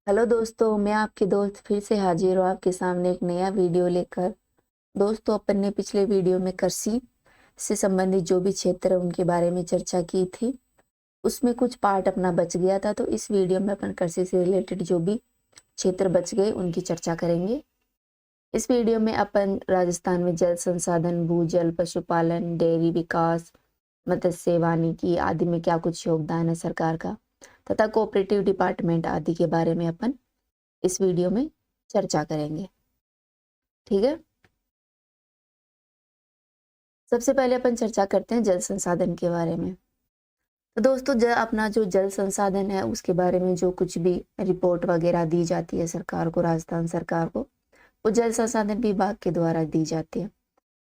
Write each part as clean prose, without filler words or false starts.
Hello दोस्तों, मैं आपकी दोस्त फिर से हाजिर हूँ आपके सामने एक नया वीडियो लेकर। दोस्तों, अपन ने पिछले वीडियो में कृषि से संबंधित जो भी क्षेत्र है उनके बारे में चर्चा की थी। उसमें कुछ पार्ट अपना बच गया था, तो इस वीडियो में अपन कृषि से रिलेटेड जो भी क्षेत्र बच गए उनकी चर्चा करेंगे। इस वीडियो में अपन राजस्थान में जल संसाधन, भूजल, पशुपालन, डेयरी विकास, मत्स्य वानिकी आदि में क्या कुछ योगदान है सरकार का, तथा कोऑपरेटिव डिपार्टमेंट आदि के बारे में अपन इस वीडियो में चर्चा करेंगे। ठीक है, सबसे पहले अपन चर्चा करते हैं जल संसाधन के बारे में। तो दोस्तों, अपना जो जल संसाधन है उसके बारे में जो कुछ भी रिपोर्ट वगैरह दी जाती है सरकार को, राजस्थान सरकार को, वो जल संसाधन विभाग के द्वारा दी जाती है।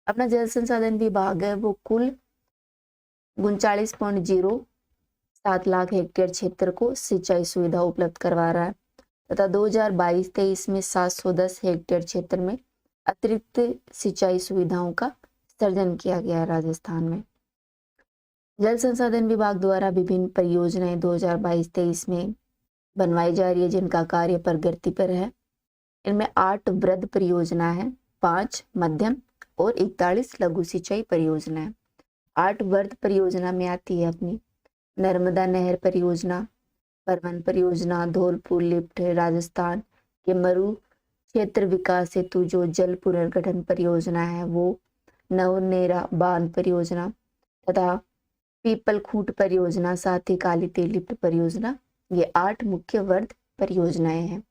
अपना जल संसाधन विभाग है वो कुल 39.07 लाख हेक्टेयर क्षेत्र को सिंचाई सुविधा उपलब्ध करवा रहा है तथा 2022-23 में 710 हेक्टेयर क्षेत्र में अतिरिक्त सिंचाई सुविधाओं का सर्जन किया गया राजस्थान में। जल संसाधन विभाग द्वारा विभिन्न परियोजनाएं 2022-23 में बनवाई जा रही है जिनका कार्य प्रगति पर है। इनमें 8 वृहद परियोजना है, 5 मध्यम और 41 लघु सिंचाई परियोजना है। 8 वृहद परियोजना में आती है अपनी नर्मदा नहर परियोजना, परवन परियोजना, धौलपुर लिफ्ट, राजस्थान के मरु क्षेत्र विकास हेतु जो जल पुनर्गठन परियोजना है वो, नवनेरा बांध परियोजना तथा पीपल खूंट परियोजना, साथ ही काली तेल लिफ्ट परियोजना। ये 8 मुख्य वर्ग परियोजनाएं हैं।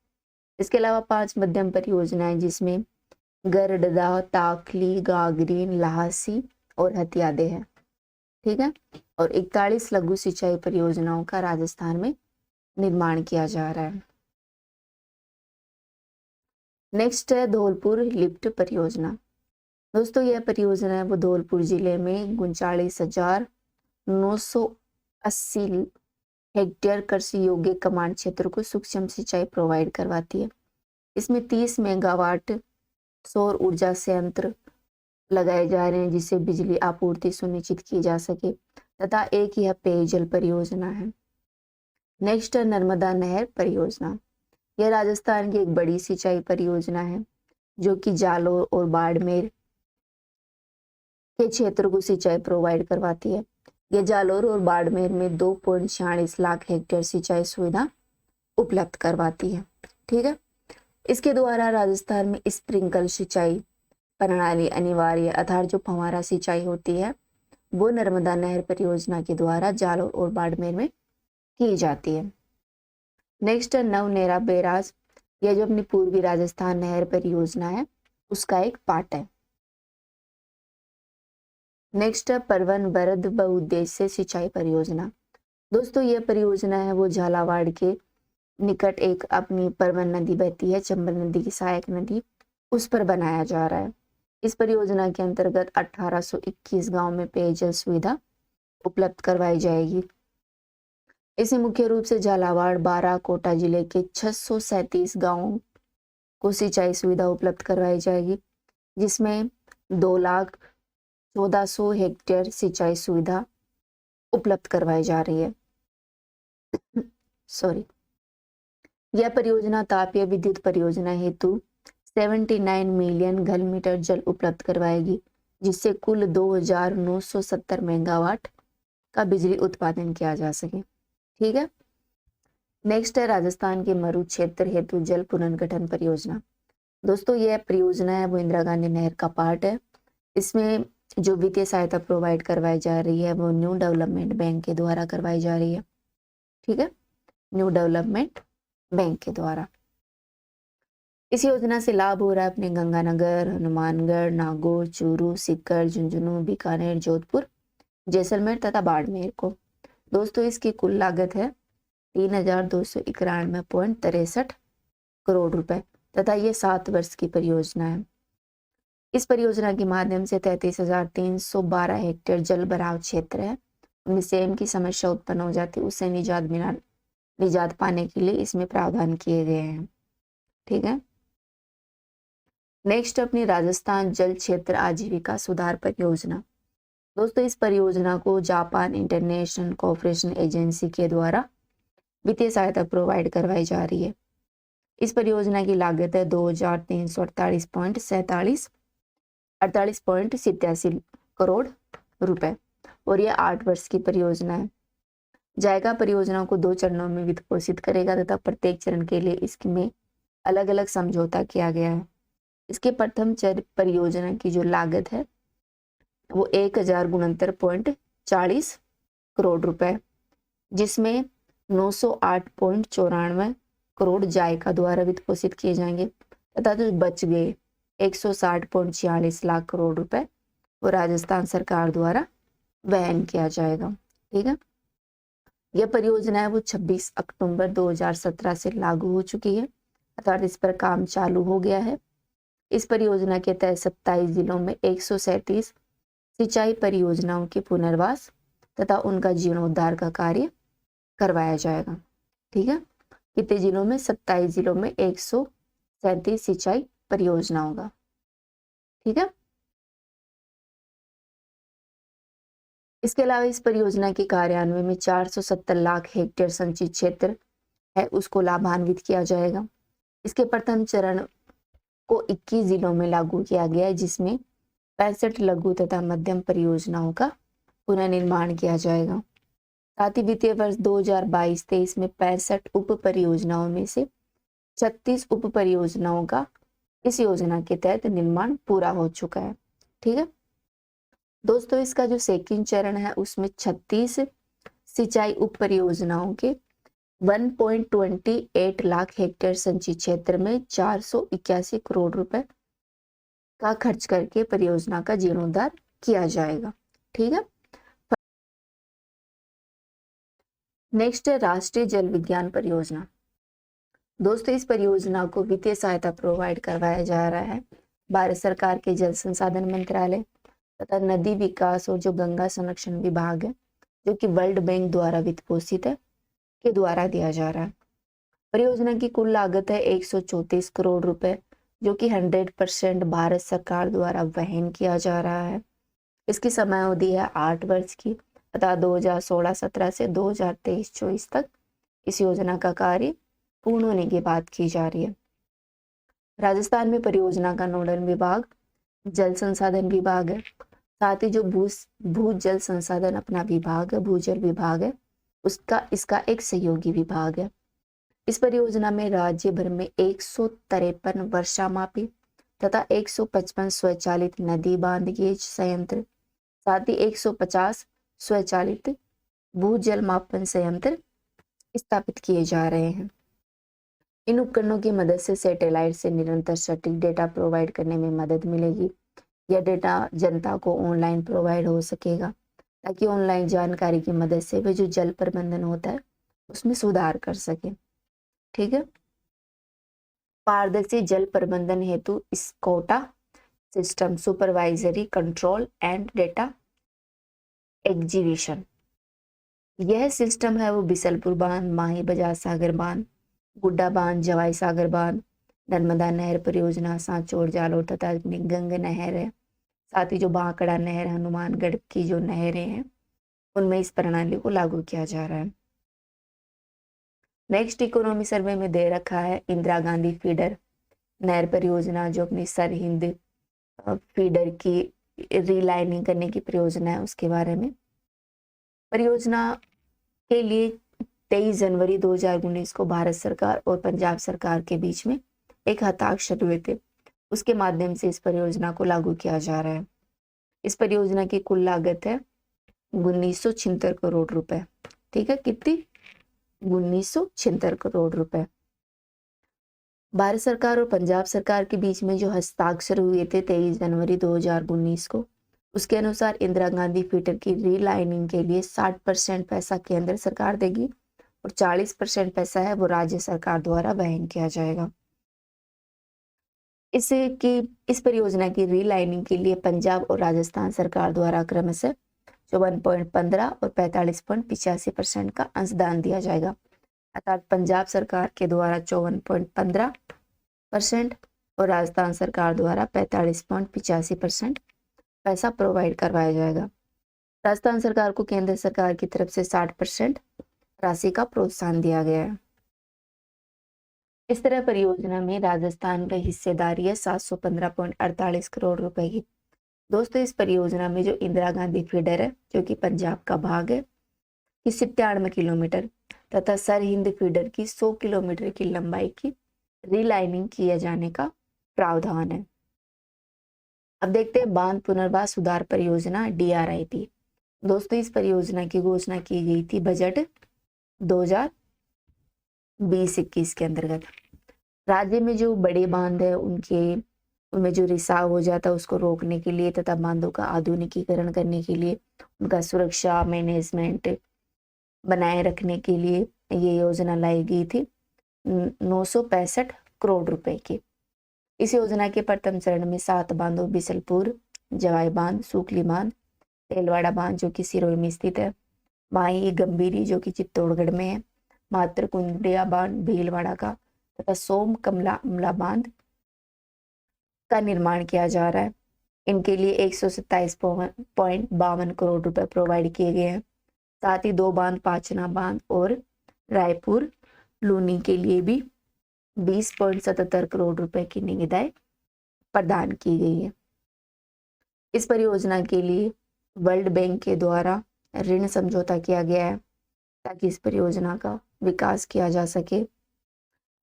इसके अलावा 5 मध्यम परियोजनाएं जिसमें गरडदा, ताकली, गागरीन, लहासी और हथियादे हैं। ठीक है, और 41 लघु सिंचाई परियोजनाओं का राजस्थान में निर्माण किया जा रहा है। नेक्स्ट है धौलपुर लिफ्ट परियोजना। दोस्तों, यह परियोजना है वो धौलपुर जिले में 39,980 हेक्टेयर कृषि योग्य कमांड क्षेत्र को सूक्ष्म सिंचाई प्रोवाइड करवाती है। इसमें 30 मेगावाट सौर ऊर्जा संयंत्र लगाए जा रहे हैं जिससे बिजली आपूर्ति सुनिश्चित की जा सके तथा एक यह पेयजल परियोजना है। नेक्स्ट है नर्मदा नहर परियोजना। यह राजस्थान की एक बड़ी सिंचाई परियोजना है जो कि जालोर और बाड़मेर के क्षेत्र को सिंचाई प्रोवाइड करवाती है। यह जालोर और बाड़मेर में 2.46 लाख हेक्टेयर सिंचाई सुविधा उपलब्ध करवाती है। ठीक है, इसके द्वारा राजस्थान में स्प्रिंकल सिंचाई प्रणाली अनिवार्य, अर्थात जो फव्वारा सिंचाई होती है वो नर्मदा नहर परियोजना के द्वारा जालोर और बाड़मेर में की जाती है। नेक्स्ट है नवनेरा बैराज। यह जो अपनी पूर्वी राजस्थान नहर परियोजना है उसका एक पार्ट है। नेक्स्ट है परवन वरद बहुउद्देश्य सिंचाई परियोजना। दोस्तों, यह परियोजना है वो झालावाड़ के निकट एक अपनी परवन नदी बहती है, चंबल नदी की सहायक नदी, उस पर बनाया जा रहा है। इस परियोजना के अंतर्गत 1821 गांव में पेयजल सुविधा उपलब्ध करवाई जाएगी। इसे मुख्य रूप से झालावाड़, बारां, कोटा जिले के 637 गांवों को सिंचाई सुविधा उपलब्ध करवाई जाएगी जिसमें 2,14,00 हेक्टेयर सिंचाई सुविधा उपलब्ध करवाई जा रही है। सॉरी, यह परियोजना तापीय विद्युत परियोजना हेतु 79 मिलियन घन मीटर जल उपलब्ध करवाएगी जिससे कुल 2,970 मेगावाट का बिजली उत्पादन किया जा सके। ठीक है, नेक्स्ट है राजस्थान के मरु क्षेत्र हेतु जल पुनर्गठन परियोजना। दोस्तों, यह परियोजना है वो इंदिरा गांधी नहर का पार्ट है। इसमें जो वित्तीय सहायता प्रोवाइड करवाई जा रही है वो न्यू डेवलपमेंट बैंक के द्वारा करवाई जा रही है। ठीक है, न्यू डेवलपमेंट बैंक के द्वारा इस योजना से लाभ हो रहा है अपने गंगानगर, हनुमानगढ़, नागौर, चूरू, सीकर, झुंझुनू, बीकानेर, जोधपुर, जैसलमेर तथा बाड़मेर को। दोस्तों, इसकी कुल लागत है 3,291.63 करोड़ रुपए तथा ये 7 वर्ष की परियोजना है। इस परियोजना के माध्यम से 33,312 हेक्टेयर जल भराव क्षेत्र है उनमें सेम की समस्या उत्पन्न हो जाती है, उससे निजात पाने के लिए इसमें प्रावधान किए गए हैं। ठीक है, नेक्स्ट अपनी राजस्थान जल क्षेत्र आजीविका सुधार परियोजना। दोस्तों, इस परियोजना को जापान इंटरनेशनल कोऑपरेशन एजेंसी के द्वारा वित्तीय सहायता प्रोवाइड करवाई जा रही है। इस परियोजना की लागत है 2,348.87 करोड़ रुपए और यह 8 वर्ष की परियोजना है। जायका परियोजना को 2 चरणों में वित्त पोषित करेगा तथा प्रत्येक चरण के लिए इसमें अलग अलग समझौता किया गया है। इसके प्रथम चरण परियोजना की जो लागत है वो 1069.40 करोड़ रुपए, जिसमें 908.94 करोड़ जायका द्वारा वित्त पोषित किए जाएंगे तथा जो बच गए 160.46 लाख करोड़ रुपए वो राजस्थान सरकार द्वारा वहन किया जाएगा। ठीक है, यह परियोजना है वो 26 अक्टूबर 2017 से लागू हो चुकी है अर्थात इस पर काम चालू हो गया है। इस परियोजना के तहत 27 जिलों में 137 सिंचाई परियोजनाओं के पुनर्वास तथा उनका जीर्णोद्धार का कार्य करवाया जाएगा। ठीक है, कितने जिलों में? 27 जिलों में 137 सिंचाई परियोजनाओं का। ठीक है, इसके अलावा इस परियोजना के कार्यान्वयन में 470 लाख हेक्टेयर संचित क्षेत्र है उसको लाभान्वित किया जाएगा। इसके प्रथम चरण को 21 जिलों में लागू किया गया है, जिसमें 65 लघु तथा मध्यम परियोजनाओं का पुनर्निर्माण किया जाएगा। साथ ही वित्तीय वर्ष 2022-23 में 65 उप परियोजनाओं में से 36 उप परियोजनाओं का इस योजना के तहत निर्माण पूरा हो चुका है। ठीक है दोस्तों, इसका जो सेकंड चरण है उसमें 36 सिंचाई उप परियोजनाओं के 1.28 लाख हेक्टेयर संचित क्षेत्र में 481 करोड़ रुपए का खर्च करके परियोजना का जीर्णोद्धार किया जाएगा। ठीक है, नेक्स्ट है राष्ट्रीय जल विज्ञान परियोजना। दोस्तों, इस परियोजना को वित्तीय सहायता प्रोवाइड करवाया जा रहा है भारत सरकार के जल संसाधन मंत्रालय तथा नदी विकास और जो गंगा संरक्षण विभाग है जो कि वर्ल्ड बैंक द्वारा वित्त पोषित है के द्वारा दिया जा रहा है। परियोजना की कुल लागत है 134 करोड़ रुपए जो कि 100% भारत सरकार द्वारा वहन किया जा रहा है। इसकी समयावधि है 8 वर्ष की तथा 2016-17 से 2023-24 तक इस योजना का कार्य पूर्ण होने के बाद की जा रही है। राजस्थान में परियोजना का नोडल विभाग जल संसाधन विभाग है। साथ ही जो भूजल संसाधन अपना विभाग है, भूजल विभाग है, इसका एक सहयोगी विभाग है। इस परियोजना में राज्य भर में 153 वर्षामापी तथा 155 स्वचालित नदी बांध गेज संयंत्र, साथ ही 150 स्वचालित भूजल मापन संयंत्र स्थापित किए जा रहे हैं। इन उपकरणों की मदद से सैटेलाइट से निरंतर सटीक डेटा प्रोवाइड करने में मदद मिलेगी। यह डेटा जनता को ऑनलाइन प्रोवाइड हो सकेगा ताकि ऑनलाइन जानकारी की मदद से वे जो जल प्रबंधन होता है उसमें सुधार कर सके। ठीक है, पारदर्शी जल प्रबंधन हेतु SCADA system supervisory control and data exhibition, यह सिस्टम है वो बिसलपुर बांध, माही बजाज सागर बांध, गुड्डा बांध, जवाई सागर बांध, नर्मदा नहर परियोजना, सांचौर जालोर तथा गंग नहर है। साथ ही जो बांकड़ा नहर, हनुमानगढ़ की जो नहरें हैं उनमें इस प्रणाली को लागू किया जा रहा है। नेक्स्ट इकोनॉमी सर्वे में दे रखा है इंदिरा गांधी फीडर नहर परियोजना जो अपनी सरहिंद फीडर की रीलाइनिंग करने की परियोजना है उसके बारे में। परियोजना के लिए 23 जनवरी 2019 को भारत सरकार और पंजाब सरकार के बीच में एक हस्ताक्षर हुए थे, उसके माध्यम से इस परियोजना को लागू किया जा रहा है। इस परियोजना की कुल लागत है 1976 करोड़ रुपए। ठीक है, कितनी? 1976 करोड़ रुपए। भारत सरकार और पंजाब सरकार के बीच में जो हस्ताक्षर हुए थे 23 जनवरी 2019 को, उसके अनुसार इंदिरा गांधी फीडर की रीलाइनिंग के लिए 60% पैसा केंद्र सरकार देगी और 40% पैसा है वो राज्य सरकार द्वारा वहन किया जाएगा। इस परियोजना की रीलाइनिंग के लिए पंजाब और राजस्थान सरकार द्वारा क्रमशः 54.15 और 45.85% का अंशदान दिया जाएगा। अर्थात पंजाब सरकार के द्वारा 54.15% और राजस्थान सरकार द्वारा 45.85% पैसा प्रोवाइड करवाया जाएगा। राजस्थान सरकार को केंद्र सरकार की तरफ से 60% राशि का प्रोत्साहन दिया गया है। इस तरह परियोजना में राजस्थान का हिस्सेदारी है 715.48 करोड़ रुपए की। दोस्तों इस परियोजना में जो इंदिरा गांधी फीडर है जो कि पंजाब का भाग है कि 97 किलोमीटर तथा सरहिंद फीडर की 100 किलोमीटर की लंबाई की रीलाइनिंग किए जाने का प्रावधान है। अब देखते हैं बांध पुनर्वास सुधार परियोजना DRIP। दोस्तों इस परियोजना की घोषणा की गई थी बजट 2020-21 के अंतर्गत। राज्य में जो बड़े बांध है उनमें जो रिसाव हो जाता है उसको रोकने के लिए तथा बांधों का आधुनिकीकरण करने के लिए उनका सुरक्षा मैनेजमेंट बनाए रखने के लिए ये योजना लाई गई थी 965 करोड़ रुपए की। इस योजना के प्रथम चरण में 7 बांधों बिसलपुर, जवाई बांध, सूखली बांध, तेलवाड़ा बांध जो कि सिरोही में स्थित है, माही गंभीरी जो कि चित्तौड़गढ़ में है, मातृकुंडिया बांध भीलवाड़ा का तथा सोम कमला अमला बांध का निर्माण किया जा रहा है। इनके लिए 127.52 करोड़ रुपए प्रोवाइड किए गए हैं। साथ ही 2 बांध पाचना बांध और रायपुर लूनी के लिए भी 20.77 करोड़ रुपए की निविदाएं प्रदान की गई है। इस परियोजना के लिए वर्ल्ड बैंक के द्वारा ऋण समझौता किया गया है ताकि इस परियोजना का विकास किया जा सके।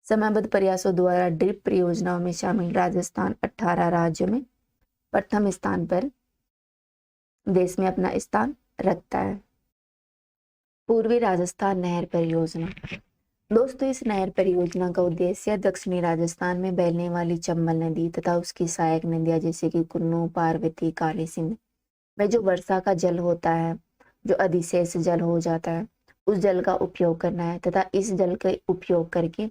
समयबद्ध प्रयासों द्वारा ड्रिप परियोजनाओं में शामिल राजस्थान 18 राज्यों में प्रथम स्थान पर देश में अपना स्थान रखता है। पूर्वी राजस्थान नहर परियोजना। दोस्तों इस नहर परियोजना का उद्देश्य दक्षिणी राजस्थान में बहने वाली चंबल नदी तथा उसकी सहायक नदियां जैसे कि कुन्नू, पार्वती, काली सिंध में जो वर्षा का जल होता है, जो अधिशेष जल हो जाता है, उस जल का उपयोग करना है तथा इस जल का उपयोग करके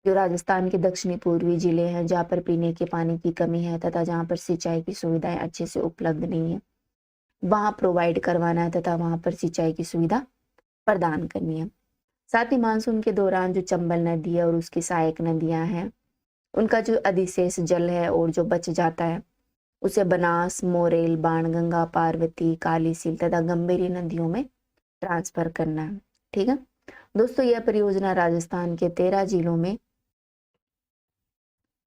जो राजस्थान के दक्षिणी पूर्वी जिले हैं जहाँ पर पीने के पानी की कमी है तथा जहाँ पर सिंचाई की सुविधाएं अच्छे से उपलब्ध नहीं है वहां प्रोवाइड करवाना है तथा वहां पर सिंचाई की सुविधा प्रदान करनी है। साथ ही मानसून के दौरान जो चंबल नदी है और उसकी सहायक नदियां हैं उनका जो अधिशेष जल है और जो बच जाता है उसे बनास, मोरेल, बाणगंगा, पार्वती, काली सील तथा गंभीरी नदियों में ट्रांसफर करना है। ठीक है दोस्तों यह परियोजना राजस्थान के 13 जिलों में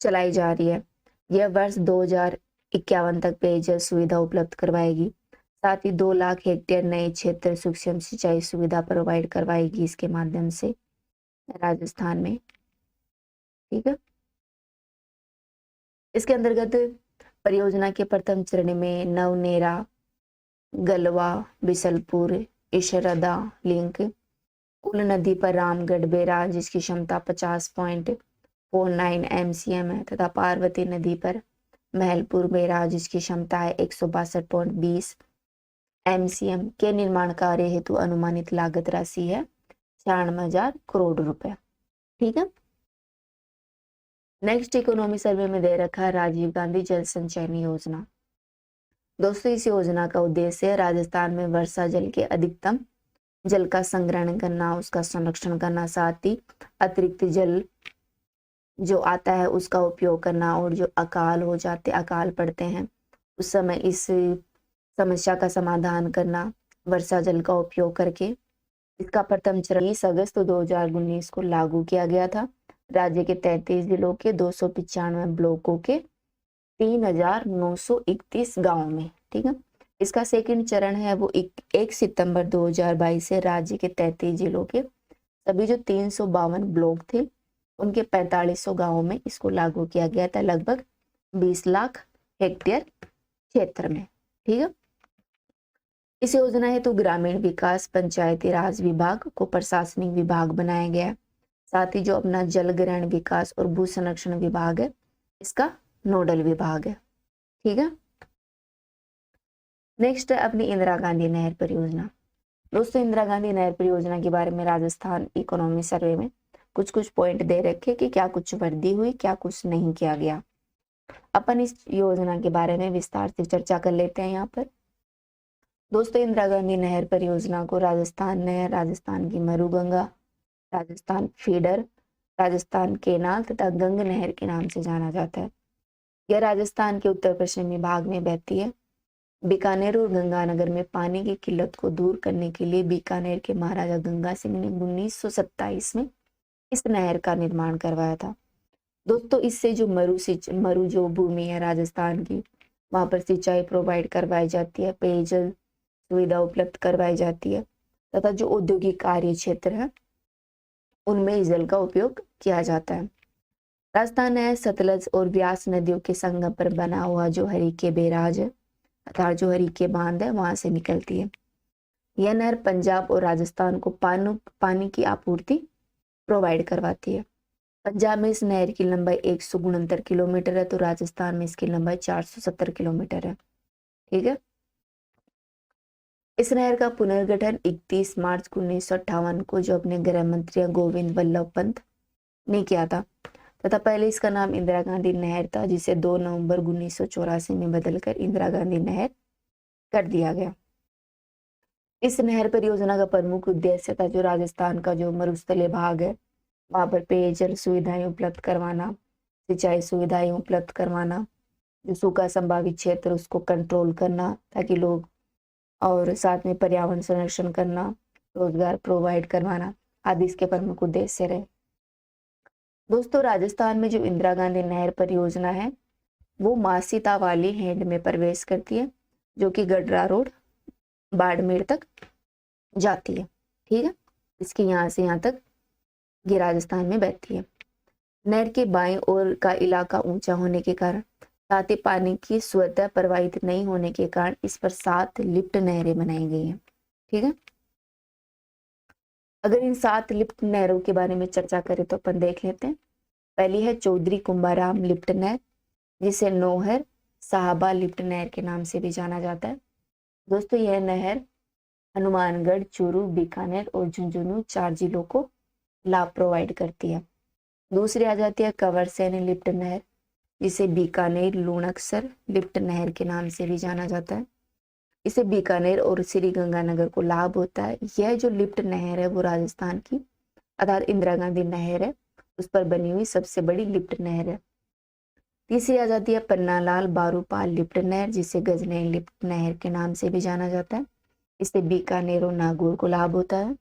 चलाई जा रही है। यह वर्ष 2051 तक पेयजल सुविधा उपलब्ध करवाएगी। साथ ही 2 लाख हेक्टेयर नए क्षेत्र सूक्ष्म सिंचाई सुविधा प्रोवाइड करवाएगी इसके माध्यम से राजस्थान में। ठीक है इसके अंतर्गत परियोजना के प्रथम चरण में नवनेरा, गलवा, बिसलपुर, इशरदा लिंक, कुल नदी पर रामगढ़ बैराज जिसकी क्षमता 50.49 MCM है तथा पार्वती नदी पर महलपुर बैराज जिसकी क्षमता है 162.20 MCM के निर्माण कार्य हेतु अनुमानित लागत राशि है 96,000 करोड़ रुपए। ठीक है नेक्स्ट इकोनॉमी सर्वे में दे रखा है राजीव गांधी जल संचयन योजना। दोस्तों इस योजना का उद्देश्य है राजस्थान में वर्षा जल के अधिकतम जल का संग्रहण करना, उसका संरक्षण करना, साथ ही अतिरिक्त जल जो आता है उसका उपयोग करना और जो अकाल पड़ते हैं उस समय इस समस्या का समाधान करना वर्षा जल का उपयोग करके। इसका प्रथम चरण 20 अगस्त 2019 को लागू किया गया था। राज्य के 33 जिलों के 295 ब्लॉकों के 3,931 गाँव में। ठीक है इसका सेकंड चरण है वो 1 सितंबर 2022 से राज्य के 33 जिलों के सभी जो 352 ब्लॉक थे उनके 4500 गांवों में इसको लागू किया गया था लगभग 20 लाख हेक्टेयर क्षेत्र में। ठीक है इस योजना हेतु ग्रामीण विकास पंचायती राज विभाग को प्रशासनिक विभाग बनाया गया है। साथ ही जो अपना जल ग्रहण विकास और भू संरक्षण विभाग है इसका नोडल विभाग है। ठीक है नेक्स्ट है अपनी इंदिरा गांधी नहर परियोजना। दोस्तों इंदिरा गांधी नहर परियोजना के बारे में राजस्थान इकोनॉमी सर्वे में कुछ पॉइंट दे रखे कि क्या कुछ वृद्धि हुई, क्या कुछ नहीं किया गया। अपन इस योजना के बारे में विस्तार से चर्चा कर लेते हैं यहाँ पर। दोस्तों इंदिरा गांधी नहर परियोजना को राजस्थान नहर, राजस्थान की मरुगंगा, राजस्थान फीडर, राजस्थान केनाल तथा गंग नहर के नाम से जाना जाता है। यह राजस्थान के उत्तर पश्चिमी भाग में बहती है। बीकानेर और गंगानगर में पानी की किल्लत को दूर करने के लिए बीकानेर के महाराजा गंगा सिंह ने 1927 में इस नहर का निर्माण करवाया था। दोस्तों इससे जो मरु जो भूमि है राजस्थान की, वहां पर सिंचाई प्रोवाइड करवाई जाती है, पेयजल सुविधा उपलब्ध करवाई जाती है तथा जो औद्योगिक कार्य क्षेत्र है उनमें इस जल का उपयोग किया जाता है। राजस्थान है सतलज और ब्यास नदियों के संगम पर बना हुआ जो हरीके बैराज है अर्थात जो हरीके बांध है वहां से निकलती है। यह नहर पंजाब और राजस्थान को पानी की आपूर्ति प्रोवाइड करवाती है। पंजाब में इस नहर की लंबाई 169 किलोमीटर है तो राजस्थान में इसकी लंबाई 470 किलोमीटर है। ठीक है। इस नहर का पुनर्गठन 31 मार्च 1958 को जो अपने गृह मंत्री गोविंद वल्लभ पंत ने किया था तथा पहले इसका नाम इंदिरा गांधी नहर था जिसे 2 नवंबर 1984 में बदलकर इंदिरा गांधी नहर कर दिया गया। इस नहर परियोजना का प्रमुख उद्देश्य था जो राजस्थान का जो मरुस्थलीय भाग है वहां पर पेयजल सुविधाएं उपलब्ध करवाना, सिंचाई सुविधाएं उपलब्ध करवाना, जो सूखा संभावित क्षेत्र उसको कंट्रोल करना ताकि लोग, और साथ में पर्यावरण संरक्षण करना, रोजगार प्रोवाइड करवाना आदि इसके प्रमुख उद्देश्य रहे। दोस्तों राजस्थान में जो इंदिरा गांधी नहर परियोजना है वो मासीता वाली हैंड में प्रवेश करती है जो कि गडरा रोड बाड़मेर तक जाती है। ठीक है। इसकी यहाँ से यहाँ तक ये राजस्थान में बहती है। नहर के बाएं ओर का इलाका ऊंचा होने के कारण साथ ही पानी की स्वतः प्रवाहित नहीं होने के कारण इस पर 7 लिफ्ट नहरें बनाई गई हैं। ठीक है। अगर इन 7 लिफ्ट नहरों के बारे में चर्चा करें तो अपन देख लेते हैं। पहली है चौधरी कुंभाराम लिफ्ट नहर जिसे नौहर साहबा लिफ्ट नहर के नाम से भी जाना जाता है। दोस्तों यह नहर हनुमानगढ़, चूरू, बीकानेर और झुंझुनू 4 जिलों को लाभ प्रोवाइड करती है। दूसरी आ जाती है कंवरसैनी लिफ्ट नहर जिसे बीकानेर लूणकसर लिफ्ट नहर के नाम से भी जाना जाता है। इसे बीकानेर और श्री गंगानगर को लाभ होता है। यह जो लिफ्ट नहर है वो राजस्थान की अर्थात इंदिरा गांधी नहर है उस पर बनी हुई सबसे बड़ी लिफ्ट नहर है। तीसरी आ जाती है पन्नालाल बारूपाल लिफ्ट नहर जिसे गजनैन लिफ्ट नहर के नाम से भी जाना जाता है। इससे बीकानेर और नागौर को लाभ होता है।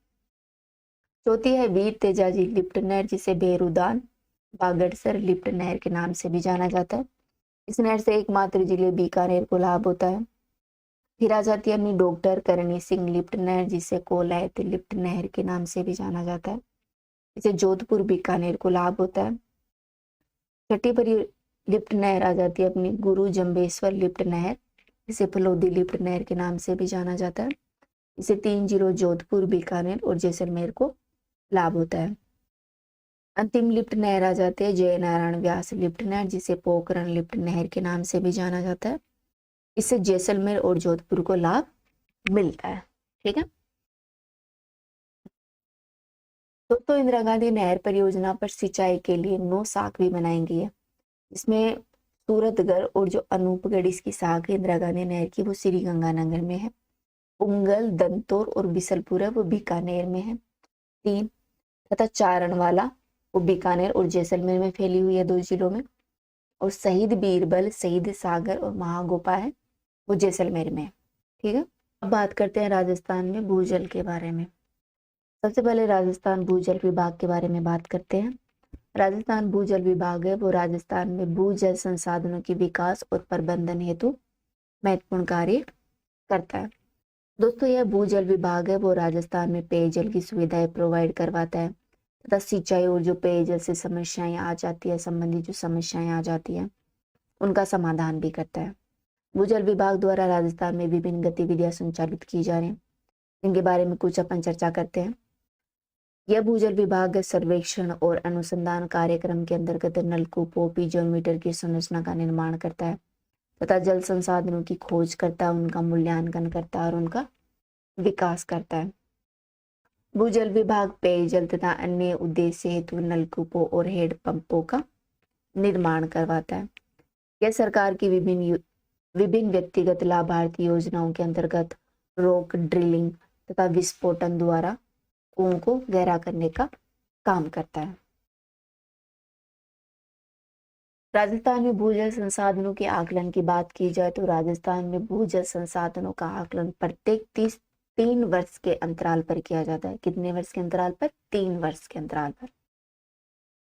चौथी है वीर तेजाजी लिफ्ट नहर जिसे बेरुदान बागड़सर लिफ्ट नहर के नाम से भी जाना जाता है। इस नहर से एकमात्र जिले बीकानेर को लाभ होता है। फिर आ जाती है अपनी डॉक्टर करणी सिंह लिफ्ट नहर जिसे कोलायत लिफ्ट नहर के नाम से भी जाना जाता है। इसे जोधपुर बीकानेर को लाभ होता है। छठी पर लिफ्ट नहर आ जाती है अपनी गुरु जम्बेश्वर लिफ्ट नहर जिसे फलोदी लिफ्ट नहर के नाम से भी जाना जाता है। इसे 3 जिलों जोधपुर, बीकानेर और जैसलमेर को लाभ होता है। अंतिम लिफ्ट नहर आ जाती है जय नारायण व्यास लिफ्ट नहर जिसे पोखरण लिफ्ट नहर के नाम से भी जाना जाता है। इससे जैसलमेर और जोधपुर को लाभ मिलता है। ठीक है। दोस्तों इंदिरा गांधी नहर परियोजना पर सिंचाई के लिए 9 शाख भी बनाई गई है। इसमें सूरतगढ़ और जो अनूपगढ़ इसकी शाख है इंदिरा गांधी नहर की वो श्री गंगानगर में है। उंगल, दंतौर और बिसलपुर है वो बीकानेर में है 3 तथा चारणवाला वो बीकानेर और जैसलमेर में फैली हुई है 2 जिलों में। और शहीद बीरबल, शहीद सागर और महागोपा है वो जैसलमेर में है। ठीक है। अब बात करते हैं राजस्थान में भूजल के बारे में। सबसे पहले राजस्थान भूजल विभाग के बारे में बात करते हैं। राजस्थान भूजल विभाग है वो राजस्थान में भूजल संसाधनों की विकास और प्रबंधन हेतु महत्वपूर्ण कार्य करता है। दोस्तों यह भूजल विभाग है वो राजस्थान में पेयजल की सुविधाएं प्रोवाइड करवाता है तथा सिंचाई और जो पेयजल से समस्याएं आ जाती है, संबंधित जो समस्याएं आ जाती हैं उनका समाधान भी करता है। भूजल विभाग द्वारा राजस्थान में विभिन्न गतिविधियां संचालित की जा रही हैं, इनके बारे में कुछ अपन चर्चा करते हैं। यह भूजल विभाग सर्वेक्षण और अनुसंधान कार्यक्रम के अंतर्गत नलकूपों, पीजोमीटर की संरचना का निर्माण करता है तथा जल संसाधनों की खोज करता है, उनका मूल्यांकन करता है और उनका विकास करता है। भूजल विभाग पेयजल तथा अन्य उद्देश्य हेतु नलकूपों और हेडपंपों का निर्माण करवाता है। यह सरकार की विभिन्न व्यक्तिगत लाभार्थी योजनाओं के अंतर्गत रॉक ड्रिलिंग तथा विस्फोटन द्वारा कुओं को गहरा करने का काम करता है। राजस्थान में भूजल संसाधनों के आकलन की बात की जाए तो राजस्थान में भूजल संसाधनों का आकलन प्रत्येक 3 वर्ष के अंतराल पर किया जाता है। कितने वर्ष के अंतराल पर? 3 वर्ष के अंतराल पर।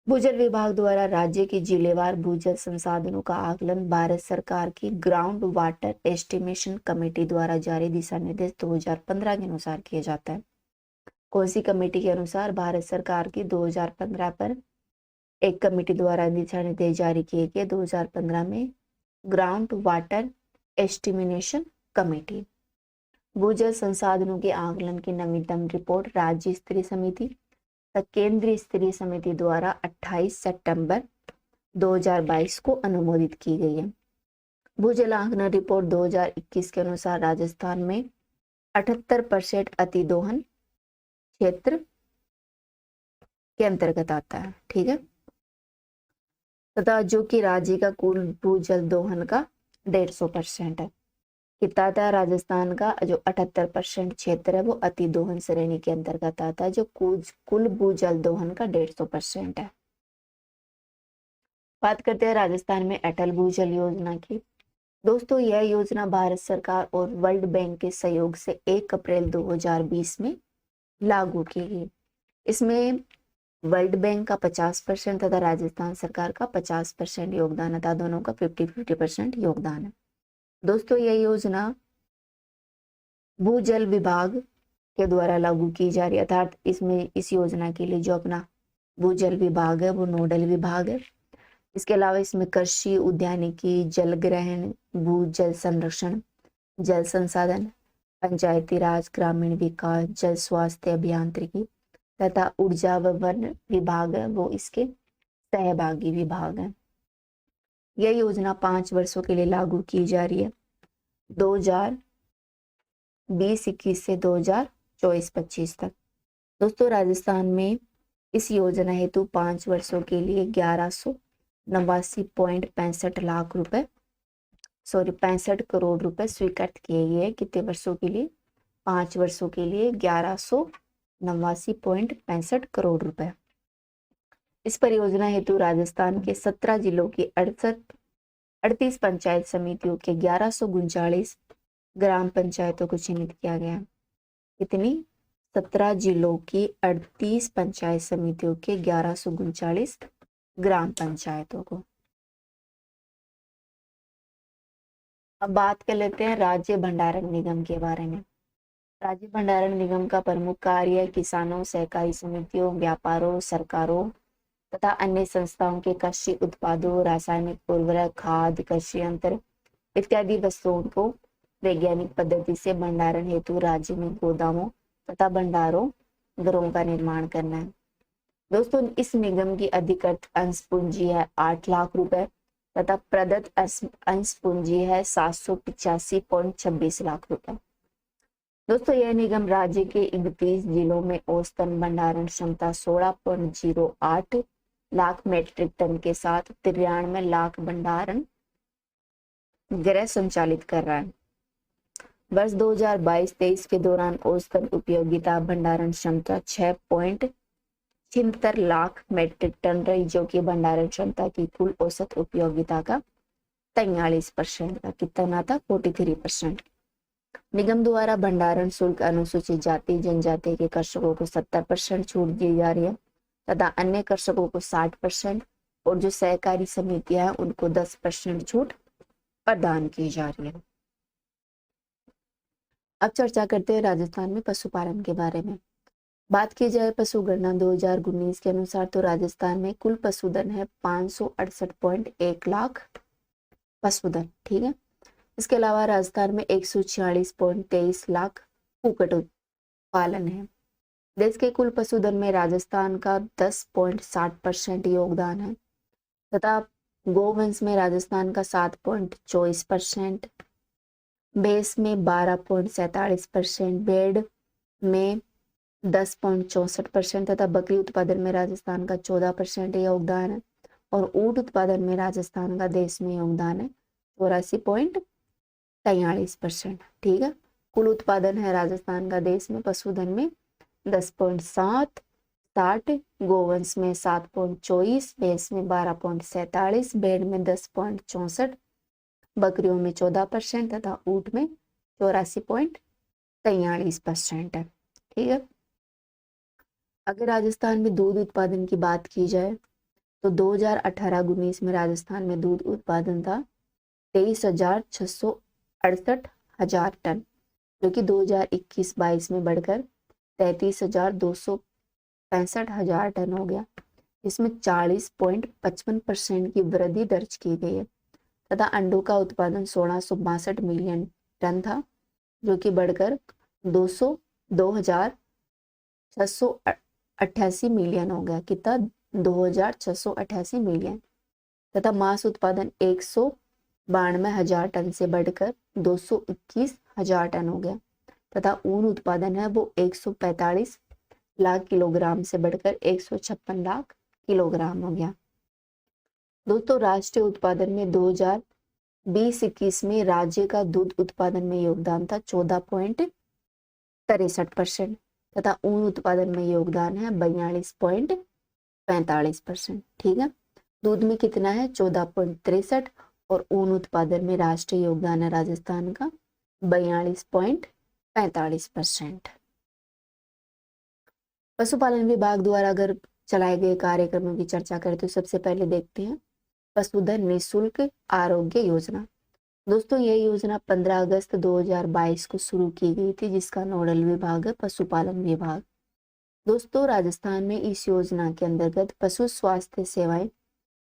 भूजल विभाग द्वारा राज्य के जिलेवार भूजल संसाधनों का आकलन भारत सरकार की ग्राउंड वाटर एस्टिमेशन कमेटी द्वारा जारी दिशा निर्देश 2015 के अनुसार किया जाता है। कौन सी कमेटी के अनुसार? भारत सरकार की 2015 पर एक कमेटी द्वारा दिशा निर्देश जारी किए गए 2015 में ग्राउंड वाटर एस्टिमेशन कमेटी। भूजल संसाधनों के आकलन की नवीनतम रिपोर्ट राज्य स्तरीय समिति केंद्रीय स्तरीय समिति द्वारा 28 सितंबर 2022 को अनुमोदित की गई है। भूजल आकलन रिपोर्ट 2021 के अनुसार राजस्थान में 78% अतिदोहन क्षेत्र के अंतर्गत आता है। ठीक है, तथा जो कि राज्य का कुल भूजल दोहन का 150% है। कितना आता है? राजस्थान का जो 78% क्षेत्र है वो अति दोहन श्रेणी के अंतर्गत आता है, जो कुल भूजल दोहन का 150% है। बात करते हैं राजस्थान में अटल भूजल योजना की। दोस्तों, यह योजना भारत सरकार और वर्ल्ड बैंक के सहयोग से 1 अप्रैल 2020 में लागू की गई। इसमें वर्ल्ड बैंक का 50% तथा राजस्थान सरकार का 50% योगदान है, तथा दोनों का 50-50% योगदान है। दोस्तों, यह योजना भूजल विभाग के द्वारा लागू की जा रही है, अर्थात इसमें इस योजना के लिए जो अपना भूजल विभाग है वो नोडल विभाग है। इसके अलावा इसमें कृषि, उद्यानिकी, जल ग्रहण, भूजल संरक्षण, जल संसाधन, पंचायती राज, ग्रामीण विकास, जल स्वास्थ्य अभियांत्रिकी तथा ऊर्जा व वन विभाग है वो इसके सहभागी विभाग है। यह योजना 5 वर्षों के लिए लागू की जा रही है, 2020-21 से 2024-25 तक। दोस्तों, राजस्थान में इस योजना हेतु 5 वर्षों के लिए 1189.65 लाख रुपए 65 करोड़ रुपए स्वीकृत किए गए। कितने वर्षों के लिए? 5 वर्षों के लिए 1189.65 करोड़ रुपए। इस परियोजना हेतु राजस्थान के 17 जिलों की 38 पंचायत समितियों के 1139 ग्राम पंचायतों को चिन्हित किया गया। कितनी? 17 जिलों की 38 पंचायत समितियों के 1139 ग्राम पंचायतों को। अब बात कर लेते हैं राज्य भंडारण निगम के बारे में। राज्य भंडारण निगम का प्रमुख कार्य किसानों, सहकारी समितियों, व्यापारों, सरकारों तथा अन्य संस्थाओं के कृषि उत्पादों, रासायनिक उर्वरक, खाद, कृषि यंत्र इत्यादि वस्तुओं को वैज्ञानिक पद्धति से भंडारण हेतु राज्य में गोदामों तथा भंडारों गृहों का निर्माण करना है। दोस्तों, इस निगम की अधिकृत अंश पूंजी है 8 लाख रुपए तथा प्रदत्त अंश पूंजी है 785.26 लाख रुपए। दोस्तों, यह निगम राज्य के 31 जिलों में औसतन भंडारण क्षमता 16.08 लाख मीट्रिक टन के साथ 93 लाख भंडारण गृह संचालित कर रहा है। वर्ष 2022-23 के दौरान औसतन उपयोगिता भंडारण क्षमता 6.76 लाख मीट्रिक टन रही, जो कि भंडारण क्षमता की कुल औसत उपयोगिता का 43% का कितना था? 43%। निगम द्वारा भंडारण शुल्क अनुसूचित जाति जनजाति के कृषकों को 70% छूट दी जा रही है तथा अन्य कृषकों को 60% और जो सहकारी समितियां हैं उनको 10% छूट प्रदान की जा रही है। अब चर्चा करते हैं राजस्थान में पशुपालन के बारे में। बात की जाए पशु गणना 2019 के अनुसार तो राजस्थान में कुल पशुधन है 568.1 लाख पशुधन। ठीक है, इसके अलावा राजस्थान में 146.23 लाख कुक्कुट पालन है। देश के कुल पशुधन में राजस्थान का 10.60% योगदान है तथा गोवंश में राजस्थान का 7.24%, भैंस में 12.47%, भेड़ में 10.64% तथा बकरी उत्पादन में राजस्थान का 14% योगदान है और ऊंट उत्पादन में राजस्थान का देश में योगदान है 84.43%। ठीक है, कुल उत्पादन है राजस्थान का देश में पशुधन में 10.60, गोवंश में 7.24, भैंस में 12.47, भेड़ में 10.64, बकरियों में 14% तथा ऊंट में 84.43% है। ठीक है, अगर राजस्थान में दूध उत्पादन की बात की जाए तो 2018-19 में राजस्थान में दूध उत्पादन था 23,668 हजार टन, जो कि 2021-22 में बढ़कर 33,265 हजार टन हो गया। इसमें 40.55% की वृद्धि दर्ज की गई है। तथा अंडों का उत्पादन 1662 मिलियन टन था, जो कि बढ़कर 2,688 मिलियन हो गया। कितना? 2,688 मिलियन। तथा मांस उत्पादन 192 हजार टन से बढ़कर 221 हजार टन हो गया। तथा ऊन उत्पादन है वो 145 लाख किलोग्राम से बढ़कर 156 लाख किलोग्राम हो गया। दोस्तों, राष्ट्रीय उत्पादन में 2020-21 में राज्य का दूध उत्पादन में योगदान था 14.63% तथा ऊन उत्पादन में योगदान है 42.45%। ठीक है, दूध में कितना है? 14.63 और ऊन उत्पादन में राष्ट्रीय योगदान है राजस्थान का 42.45%। पशुपालन विभाग द्वारा अगर चलाए गए कार्यक्रमों की चर्चा करें तो सबसे पहले देखते हैं पशुधन निःशुल्क आरोग्य योजना। दोस्तों, यह योजना 15 अगस्त 2022 को शुरू की गई थी, जिसका नोडल विभाग है पशुपालन विभाग। दोस्तों, राजस्थान में इस योजना के अंतर्गत पशु स्वास्थ्य सेवाएं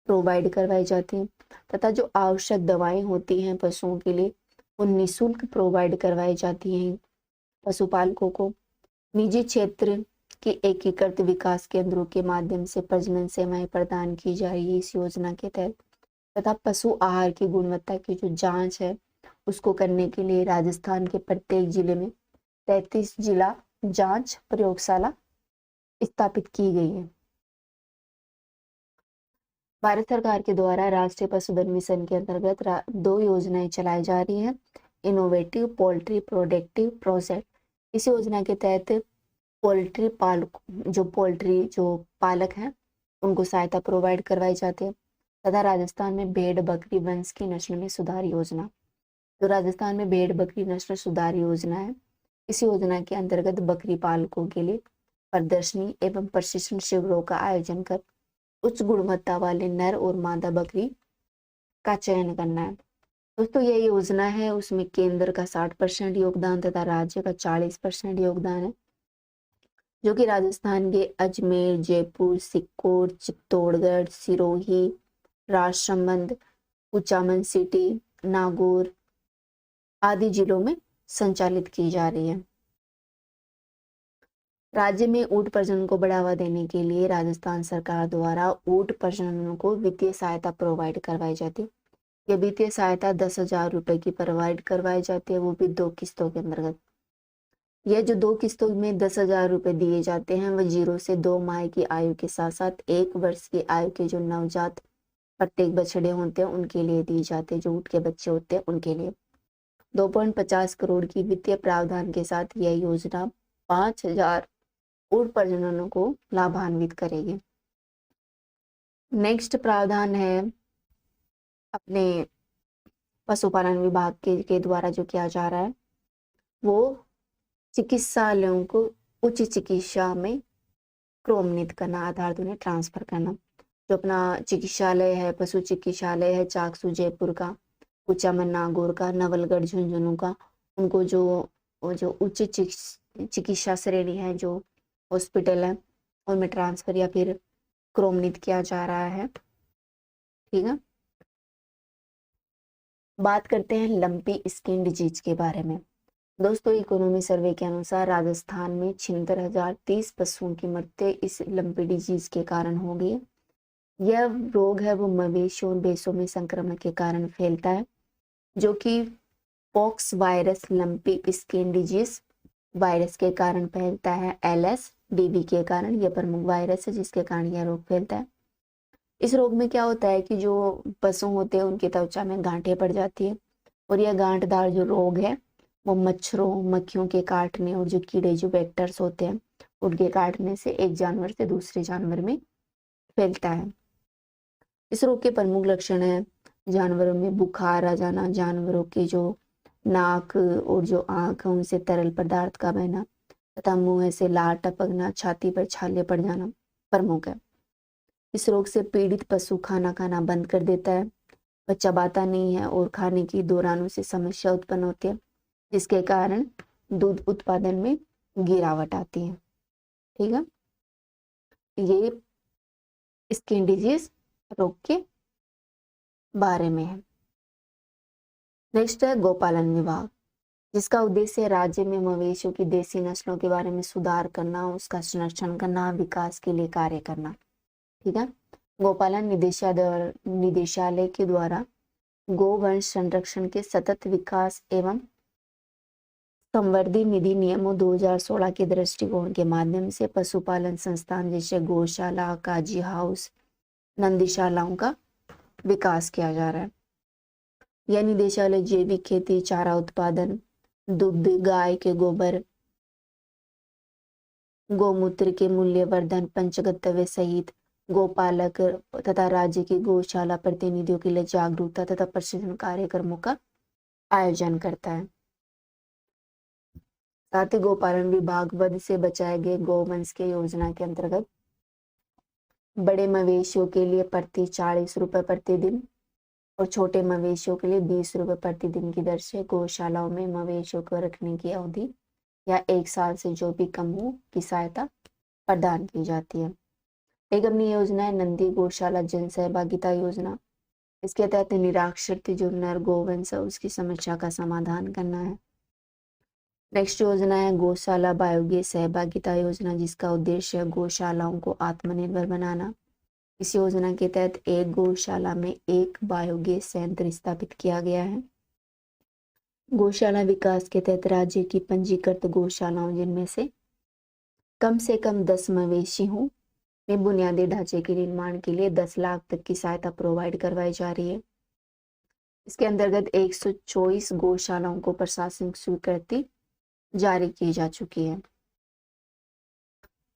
प्रोवाइड करवाई जाती हैं तथा जो आवश्यक दवाएं होती हैं पशुओं के लिए वो निःशुल्क प्रोवाइड करवाई जाती हैं पशुपालकों को। निजी क्षेत्र के एकीकृत विकास केंद्रों के माध्यम से प्रजनन सेवाएं प्रदान की जा रही है इस योजना के तहत। तथा पशु आहार की गुणवत्ता की जो जांच है उसको करने के लिए राजस्थान के प्रत्येक जिले में 33 जिला जांच प्रयोगशाला स्थापित की गई है। भारत सरकार के द्वारा राष्ट्रीय पशुधन मिशन के अंतर्गत 2 योजनाएं चलाई जा रही हैं। इनोवेटिव पोल्ट्री प्रोडक्टिव प्रोजेक्ट, इस योजना के तहत पोल्ट्री जो पालक हैं उनको सहायता प्रोवाइड करवाई जाती है। तथा राजस्थान में भेड़ बकरी वंश की नस्ल में सुधार योजना, जो राजस्थान में भेड़ बकरी नस्ल सुधार योजना है, इस योजना के अंतर्गत बकरी पालकों के लिए प्रदर्शनी एवं प्रशिक्षण शिविरों का आयोजन कर उच्च गुणवत्ता वाले नर और मादा बकरी का चयन करना है। दोस्तों, यह योजना है उसमें केंद्र का 60% योगदान तथा राज्य का 40% योगदान है, जो कि राजस्थान के अजमेर, जयपुर, सिक्कोर, चित्तौड़गढ़, सिरोही, राजसमंद, कुचामन सिटी, नागौर आदि जिलों में संचालित की जा रही है। राज्य में ऊंट प्रजनन को बढ़ावा देने के लिए राजस्थान सरकार द्वारा ऊंट प्रजनन को वित्तीय सहायता प्रोवाइड करवाई जाती है। यह वित्तीय सहायता 10,000 रुपए की प्रोवाइड करवाई जाती है, वो भी 2 किस्तों के अंतर्गत। यह जो 2 किस्तों में 10,000 रुपए दिए जाते हैं वह 0 से 2 माह की आयु के साथ साथ 1 वर्ष की आयु के जो नवजात प्रत्येक बछड़े होते हैं उनके लिए दी जाते हैं, जो ऊंट के बच्चे होते हैं उनके लिए। 2.50 करोड़ की वित्तीय प्रावधान के साथ यह योजना 5,000 ऊंट प्रजननों को लाभान्वित करेगी। नेक्स्ट प्रावधान है अपने पशुपालन विभाग के द्वारा जो किया जा रहा है वो चिकित्सालयों को उच्च चिकित्सा में क्रमोन्नत करना, आधार उन्हें ट्रांसफर करना। जो अपना चिकित्सालय है, पशु चिकित्सालय है चाकसू जयपुर का, कुचामन नागौर का, नवलगढ़ झुंझुनू का, उनको जो उच्च चिकित्सा श्रेणी है, जो हॉस्पिटल है उनमें ट्रांसफर या फिर क्रमोन्नत किया जा रहा है। ठीक है, बात करते हैं लंपी स्किन डिजीज के बारे में। दोस्तों, इकोनॉमी सर्वे के अनुसार राजस्थान में 76,030 पशुओं की मृत्यु इस लंपी डिजीज के कारण हो गई है। यह रोग है वो मवेशियों और भैंसों में संक्रमण के कारण फैलता है, जो कि pox virus lumpy skin disease virus के कारण फैलता है। LSDV के कारण यह प्रमुख वायरस है जिसके कारण यह रोग फैलता है। इस रोग में क्या होता है कि जो पशु होते हैं उनकी त्वचा में गांठें पड़ जाती है और यह गांठदार जो रोग है वो मच्छरों, मक्खियों के काटने और जो कीड़े जो वेक्टर्स होते हैं उनके काटने से एक जानवर से दूसरे जानवर में फैलता है। इस रोग के प्रमुख लक्षण है जानवरों में बुखार आ जाना, जानवरों की जो नाक और जो आंख है उनसे तरल पदार्थ का बहना तथा मुंह से लार टपकना, छाती पर छाले पड़ जाना प्रमुख है। इस रोग से पीड़ित पशु खाना खाना बंद कर देता है, वह चबाता नहीं है और खाने के दौरान उसे समस्या उत्पन्न होती है, जिसके कारण दूध उत्पादन में गिरावट आती है। ठीक है, ये स्किन डिजीज रोग के बारे में है। नेक्स्ट है गौपालन विभाग, जिसका उद्देश्य राज्य में मवेशियों की देसी नस्लों के बारे में सुधार करना, उसका संरक्षण करना, विकास के लिए कार्य करना। ठीक है, गौपालन निदेशालय के द्वारा गोवंश संरक्षण के सतत विकास एवं संवर्धी निधि नियमों 2016 के दृष्टिकोण के माध्यम से पशुपालन संस्थान जैसे गौशाला, काजी हाउस, नंदीशालाओं का विकास किया जा रहा है। यह निदेशालय जैविक खेती, चारा उत्पादन, दुग्ध, गाय के गोबर, गौमूत्र के मूल्यवर्धन, पंचगव्य सहित गोपालक तथा राज्य की गौशाला प्रतिनिधियों के लिए जागरूकता तथा प्रशिक्षण कार्यक्रमों का आयोजन करता है। साथ ही गोपालन विभाग वध से बचाए गए गौवंश के योजना के अंतर्गत बड़े मवेशियों के लिए प्रति 40 रुपए प्रतिदिन और छोटे मवेशियों के लिए 20 रुपए प्रतिदिन की दर से गौशालाओं में मवेशियों को रखने की अवधि या 1 साल से जो भी कम हो की सहायता प्रदान की जाती है। एक अन्य योजना है नंदी गौशाला जन सहभागिता योजना। इसके तहत निराश्रित जो नर गोवंश है उसकी समस्या का समाधान करना है। नेक्स्ट योजना है गौशाला बायोगैस सहभागिता योजना, जिसका उद्देश्य है गौशालाओं को आत्मनिर्भर बनाना। इस योजना के तहत एक गौशाला में एक बायोगैस संयंत्र स्थापित किया गया है। गौशाला विकास के तहत राज्य की पंजीकृत गौशालाओं जिनमें से कम 10 मवेशी हों में बुनियादी ढांचे के निर्माण के लिए 10 लाख तक की सहायता प्रोवाइड करवाई जा रही है। इसके अंतर्गत 124 गौशालाओं को प्रशासनिक स्वीकृति जारी की जा चुकी है।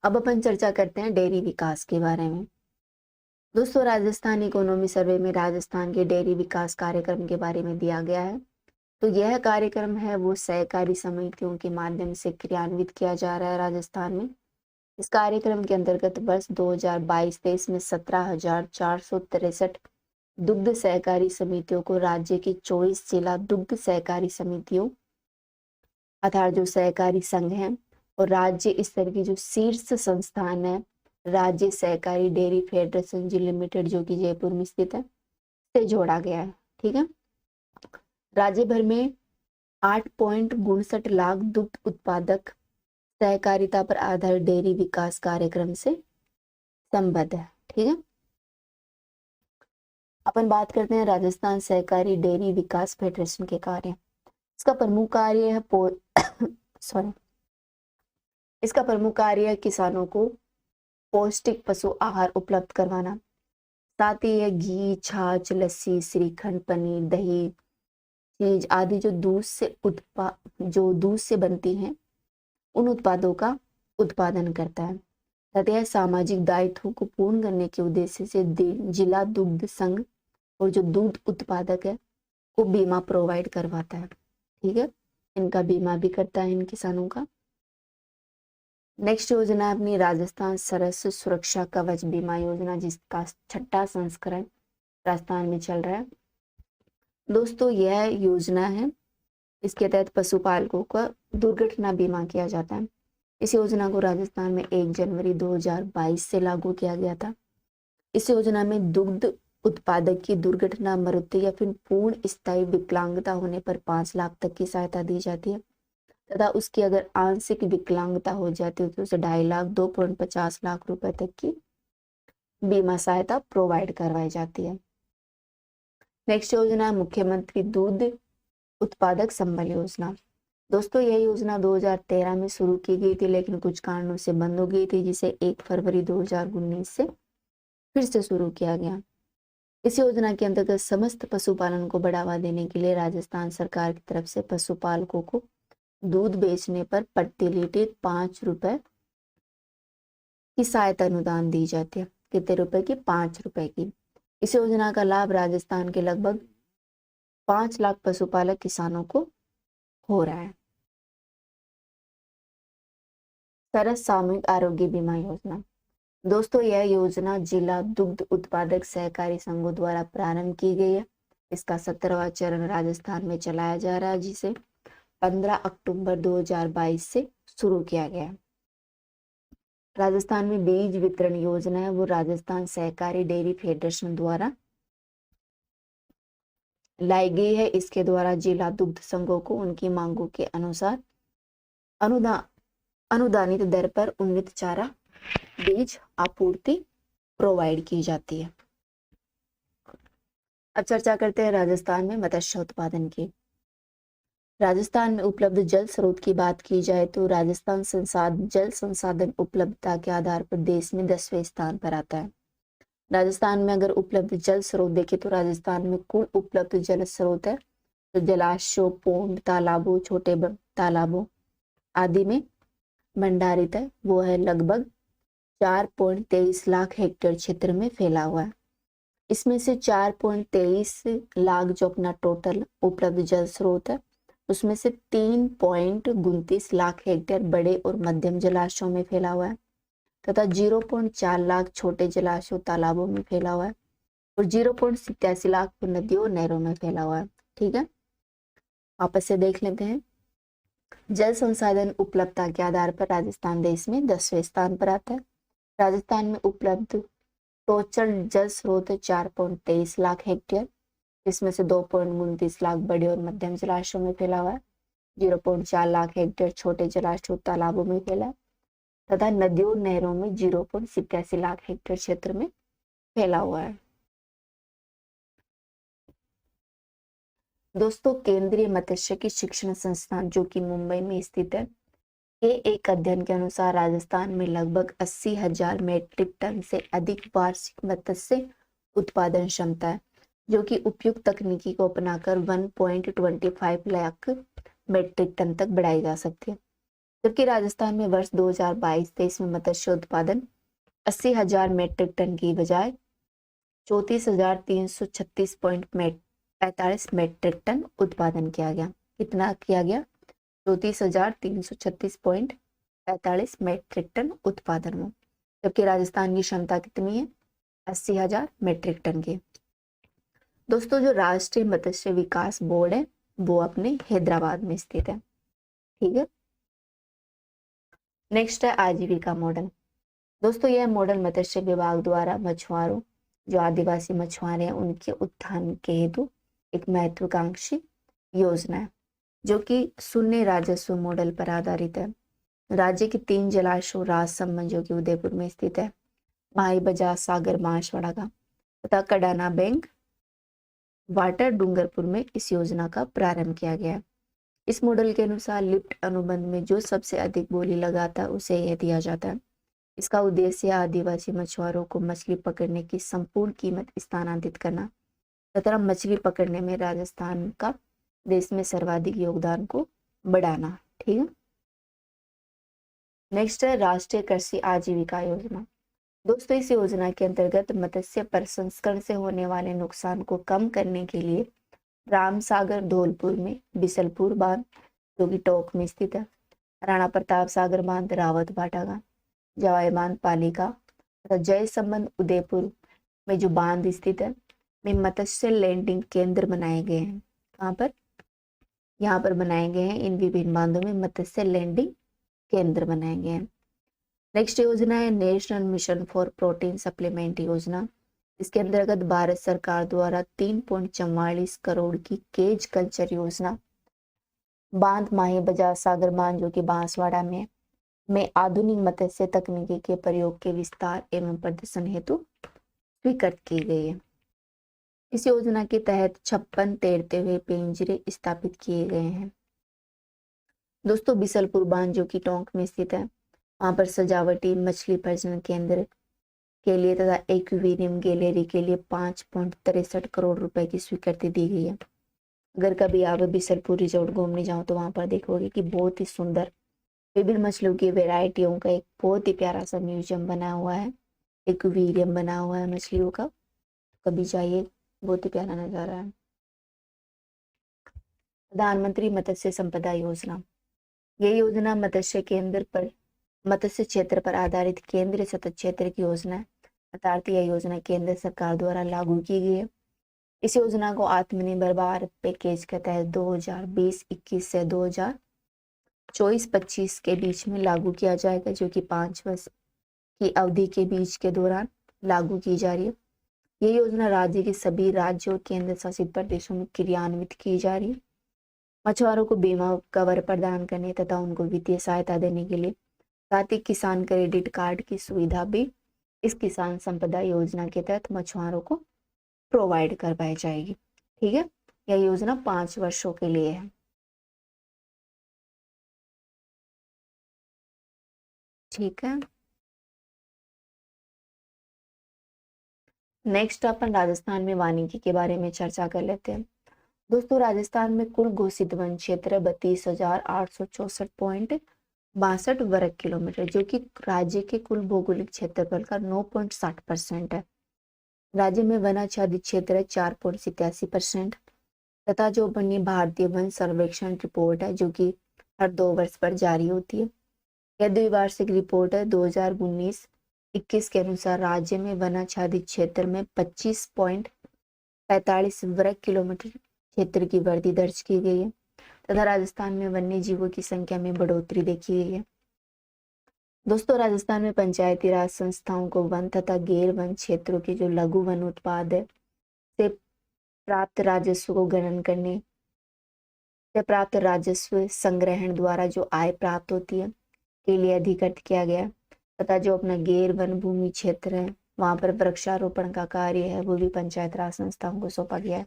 अब अपन चर्चा करते हैं डेयरी विकास के बारे में। दोस्तों, राजस्थान इकोनॉमी सर्वे में राजस्थान के डेयरी विकास कार्यक्रम के बारे में दिया गया है। तो यह कार्यक्रम है वो सहकारी समितियों के माध्यम से क्रियान्वित किया जा रहा है राजस्थान में। इस कार्यक्रम के अंतर्गत वर्ष 2022-23 में 17,463 दुग्ध सहकारी समितियों को राज्य की 24 जिला दुग्ध सहकारी समितियों अर्थात जो सहकारी संघ हैं और राज्य स्तर की जो शीर्ष संस्थान है राज्य सहकारी डेयरी फेडरेशन जी लिमिटेड जो कि जयपुर में स्थित है से जोड़ा गया है। ठीक है, राज्य भर में 8.62 लाख दुग्ध उत्पादक सहकारिता पर आधारित डेयरी विकास कार्यक्रम से संबद्ध है। ठीक है, अपन बात करते हैं राजस्थान सहकारी डेयरी विकास फेडरेशन के कार्य। इसका प्रमुख कार्य है इसका प्रमुख कार्य है किसानों को पौष्टिक पशु आहार उपलब्ध करवाना। साथ ही यह घी, छाछ, लस्सी, श्रीखंड, पनीर, दही, चीज आदि जो दूध से बनती हैं उन उत्पादों का उत्पादन करता है। तथा यह सामाजिक दायित्व को पूर्ण करने के उद्देश्य से जिला दुग्ध संघ और जो दूध उत्पादक है को बीमा प्रोवाइड करवाता है। ठीक है, इनका बीमा भी करता है इन किसानों का। नेक्स्ट योजना है अपनी राजस्थान सरस सुरक्षा कवच बीमा योजना, जिसका 6ठा संस्करण राजस्थान में चल रहा है। दोस्तों, यह योजना है, इसके तहत पशुपालकों का दुर्घटना बीमा किया जाता है। इस योजना को राजस्थान में 1 जनवरी 2022 से लागू किया गया था। इस योजना में दुग्ध उत्पादक की दुर्घटना, मृत्यु या फिर पूर्ण स्थायी विकलांगता होने पर 5 लाख तक की सहायता दी जाती है तथा उसकी अगर आंशिक विकलांगता हो जाती है तो उसे 2.5 लाख 2.50 लाख रुपए तक की बीमा सहायता प्रोवाइड करवाई जाती है। नेक्स्ट योजना मुख्यमंत्री दूध उत्पादक संबल योजना। दोस्तों, यह योजना 2013 में शुरू की गई थी लेकिन कुछ कारणों से बंद हो गई थी, जिसे 1 फरवरी 2019 से फिर से शुरू किया गया। इस योजना के अंतर्गत समस्त पशुपालन को बढ़ावा देने के लिए राजस्थान सरकार की तरफ से पशुपालकों को दूध बेचने पर प्रति लीटर 5 रुपए की सहायता अनुदान दी जाती है। कितने रुपए की? 5 रुपए की। इस योजना का लाभ राजस्थान के लगभग 5 लाख पशुपालक किसानों को हो रहा है। सरस सामूहिक आरोग्य बीमा योजना। दोस्तों यह योजना जिला दुग्ध उत्पादक सहकारी संघों द्वारा प्रारंभ की गई है। इसका 17वां चरण राजस्थान में चलाया जा रहा है, जिसे 15 अक्टूबर 2022 से शुरू किया गया है। राजस्थान में बीज वितरण योजना है वो राजस्थान सहकारी डेयरी फेडरेशन द्वारा लाई गई है। इसके द्वारा जिला दुग्ध संघों को उनकी मांगों के अनुसार अनुदानित दर पर उन्नत चारा बीज आपूर्ति प्रोवाइड की जाती है। अब चर्चा करते हैं राजस्थान में मत्स्य उत्पादन की। राजस्थान में उपलब्ध जल स्रोत की बात की जाए तो राजस्थान जल संसाधन उपलब्धता के आधार पर देश में 10वें स्थान पर आता है। राजस्थान में अगर उपलब्ध जल स्रोत देखें तो राजस्थान में कुल उपलब्ध जल स्रोत है तो जलाशयों, पोंड, तालाबों, छोटे तालाबों आदि में भंडारित है वो है लगभग 4.23 लाख हेक्टेयर क्षेत्र में फैला हुआ है। इसमें से 4.23 लाख जो अपना टोटल उपलब्ध जल स्रोत है उसमें से 3.29 लाख हेक्टेयर बड़े और मध्यम जलाशयों में फैला हुआ है तथा 0.4 लाख छोटे जलाशयों तालाबों में फैला हुआ है और 0.87 लाख नदियों और नहरों में फैला हुआ है। ठीक है, वापस से देख लेते हैं। जल संसाधन उपलब्धता के आधार पर राजस्थान देश में 10वें स्थान पर आता है। राजस्थान में उपलब्ध टोटल जल स्रोत 4.23 लाख हेक्टेयर, इसमें से 2.29 लाख बड़े और मध्यम जलाशयों में फैला हुआ है, 0.4 लाख हेक्टेयर छोटे जलाशयों तालाबों में फैला है तथा नदियों नहरों में 0.87 लाख हेक्टेयर क्षेत्र में फैला हुआ है। दोस्तों केंद्रीय मत्स्य शिक्षण संस्थान जो कि मुंबई में स्थित है के एक अध्ययन के अनुसार राजस्थान में लगभग 80,000 मीट्रिक टन से अधिक वार्षिक मत्स्य उत्पादन क्षमता है जो कि उपयुक्त तकनीकी को अपनाकर 1.25 लाख मीट्रिक टन तक बढ़ाई जा सकती है। जबकि राजस्थान में वर्ष 2022-23 में मत्स्य उत्पादन 80,000 मीट्रिक टन की बजाय 34,336.45 मीट्रिक टन उत्पादन किया गया। कितना किया गया? 34,336.45 मीट्रिक टन उत्पादन हो, जबकि राजस्थान की क्षमता कितनी है? 80,000 मीट्रिक टन की। दोस्तों जो राष्ट्रीय मत्स्य विकास बोर्ड है वो अपने हैदराबाद में स्थित है। ठीक है, नेक्स्ट है आजीविका मॉडल। दोस्तों यह मॉडल मत्स्य विभाग द्वारा मछुआरों जो आदिवासी मछुआरे हैं उनके उत्थान के हेतु एक महत्वाकांक्षी योजना है जो कि शून्य राजस्व मॉडल पर आधारित है। राज्य के 3 जलाशयों राजसमंद जो कि उदयपुर में स्थित है, माही बजाज सागर बांसवाड़ा का तथा कडाना बैंक वाटर डूंगरपुर में इस योजना का प्रारंभ किया गया है। इस मॉडल के अनुसार लिफ्ट अनुबंध में जो सबसे अधिक बोली लगाता है उसे यह दिया जाता है। इसका उद्देश्य आदिवासी मछुआरों को मछली पकड़ने की संपूर्ण कीमत स्थानांतरित करना तथा मछली पकड़ने में राजस्थान का देश में सर्वाधिक योगदान को बढ़ाना। ठीक है, नेक्स्ट है राष्ट्रीय कृषि आजीविका योजना। दोस्तों इस योजना के अंतर्गत मत्स्य प्रसंस्करण से होने वाले नुकसान को कम करने के लिए रामसागर धौलपुर में बिसलपुर बांध जो कि टोंक में स्थित है, राणा प्रताप सागर बांध रावत भाटा का, जवाई बांध पालिका तथा जय संबंध उदयपुर में जो बांध स्थित है में मत्स्य लैंडिंग केंद्र बनाए गए हैं। कहाँ पर? यहाँ पर बनाए गए हैं। इन विभिन्न बांधों में मत्स्य लैंडिंग केंद्र बनाए गए हैं। नेक्स्ट योजना है national mission for protein supplement योजना। इसके अंतर्गत भारत सरकार द्वारा 3.44 करोड़ की केज कल्चर योजना बांध माही बजाज सागर बांध जो कि बांसवाड़ा में आधुनिक मत्स्य तकनीकी के प्रयोग के विस्तार एवं प्रदर्शन हेतु स्वीकृत की गई है। इस योजना के तहत 56 तैरते हुए पिंजरे स्थापित किए गए हैं। दोस्तो63 बिसलपुर बांध जो कि टोंक में स्थित है, वहां पर सजावटी मछली प्रजनन केंद्र के लिए तथा एक्वेरियम गैलरी के लिए 5.63 करोड़ रुपए की स्वीकृति दी गई है। अगर कभी आप बिसलपुर रिजोर्ट घूमने जाओ तो वहां पर देखोगे कि बहुत ही सुंदर विभिन्न मछलियों की वेराइटियों का एक बहुत ही प्यारा सा म्यूजियम बना हुआ है, एक्वेरियम बना हुआ है मछलियों का। कभी जाइए, बहुत ही प्यारा नजारा है। प्रधानमंत्री मत्स्य संपदा योजना, यह योजना मत्स्य केंद्र पर मत्स्य क्षेत्र पर आधारित केंद्रीय सतत क्षेत्र की योजना है, अर्थात यह योजना केंद्र सरकार द्वारा लागू की गई है। इस योजना को आत्मनिर्भर भारत पैकेज के तहत 2020-21 से 2024-25 के बीच में लागू किया जाएगा, जो कि 5 वर्ष की अवधि के बीच के दौरान लागू की जा रही है। यह योजना राज्य के सभी राज्यों और केंद्र शासित प्रदेशों में क्रियान्वित की जा रही है। मछुआरों को बीमा कवर प्रदान करने तथा उनको वित्तीय सहायता देने के लिए साथ ही किसान क्रेडिट कार्ड की सुविधा भी इस किसान संपदा योजना के तहत मछुआरों को प्रोवाइड करवाई जाएगी। ठीक है, यह योजना 5 वर्षों के लिए है। ठीक है, नेक्स्ट अपन राजस्थान में वानिकी के बारे में चर्चा कर लेते हैं। दोस्तों, राजस्थान में कुल घोषित वन क्षेत्र 32,864.62 वर्ग किलोमीटर, जो कि राज्य के कुल भौगोलिक क्षेत्रफल का 9.60% है। राज्य में वनाच्छादित क्षेत्र है 4.87% तथा जो बनी भारतीय वन सर्वेक्षण रिपोर्ट है, जो कि हर 2 वर्ष पर जारी होती है। यह द्विवार्षिक रिपोर्ट है। 2019-21 के अनुसार राज्य में वनाच्छादित क्षेत्र में 25.45 वर्ग किलोमीटर क्षेत्र की वृद्धि दर्ज की गई है तथा राजस्थान में वन्य जीवों की संख्या में बढ़ोतरी देखी गई है। दोस्तों, राजस्थान में पंचायती राज संस्थाओं को वन तथा गैर वन क्षेत्रों के जो लघु वन उत्पाद है से प्राप्त राजस्व को गणन करने से प्राप्त राजस्व संग्रहण द्वारा जो आय प्राप्त होती है के लिए अधिकृत किया गया तथा जो अपना गैर वन भूमि क्षेत्र है वहां पर वृक्षारोपण का कार्य है वो भी पंचायत राज संस्थाओं को सौंपा गया है।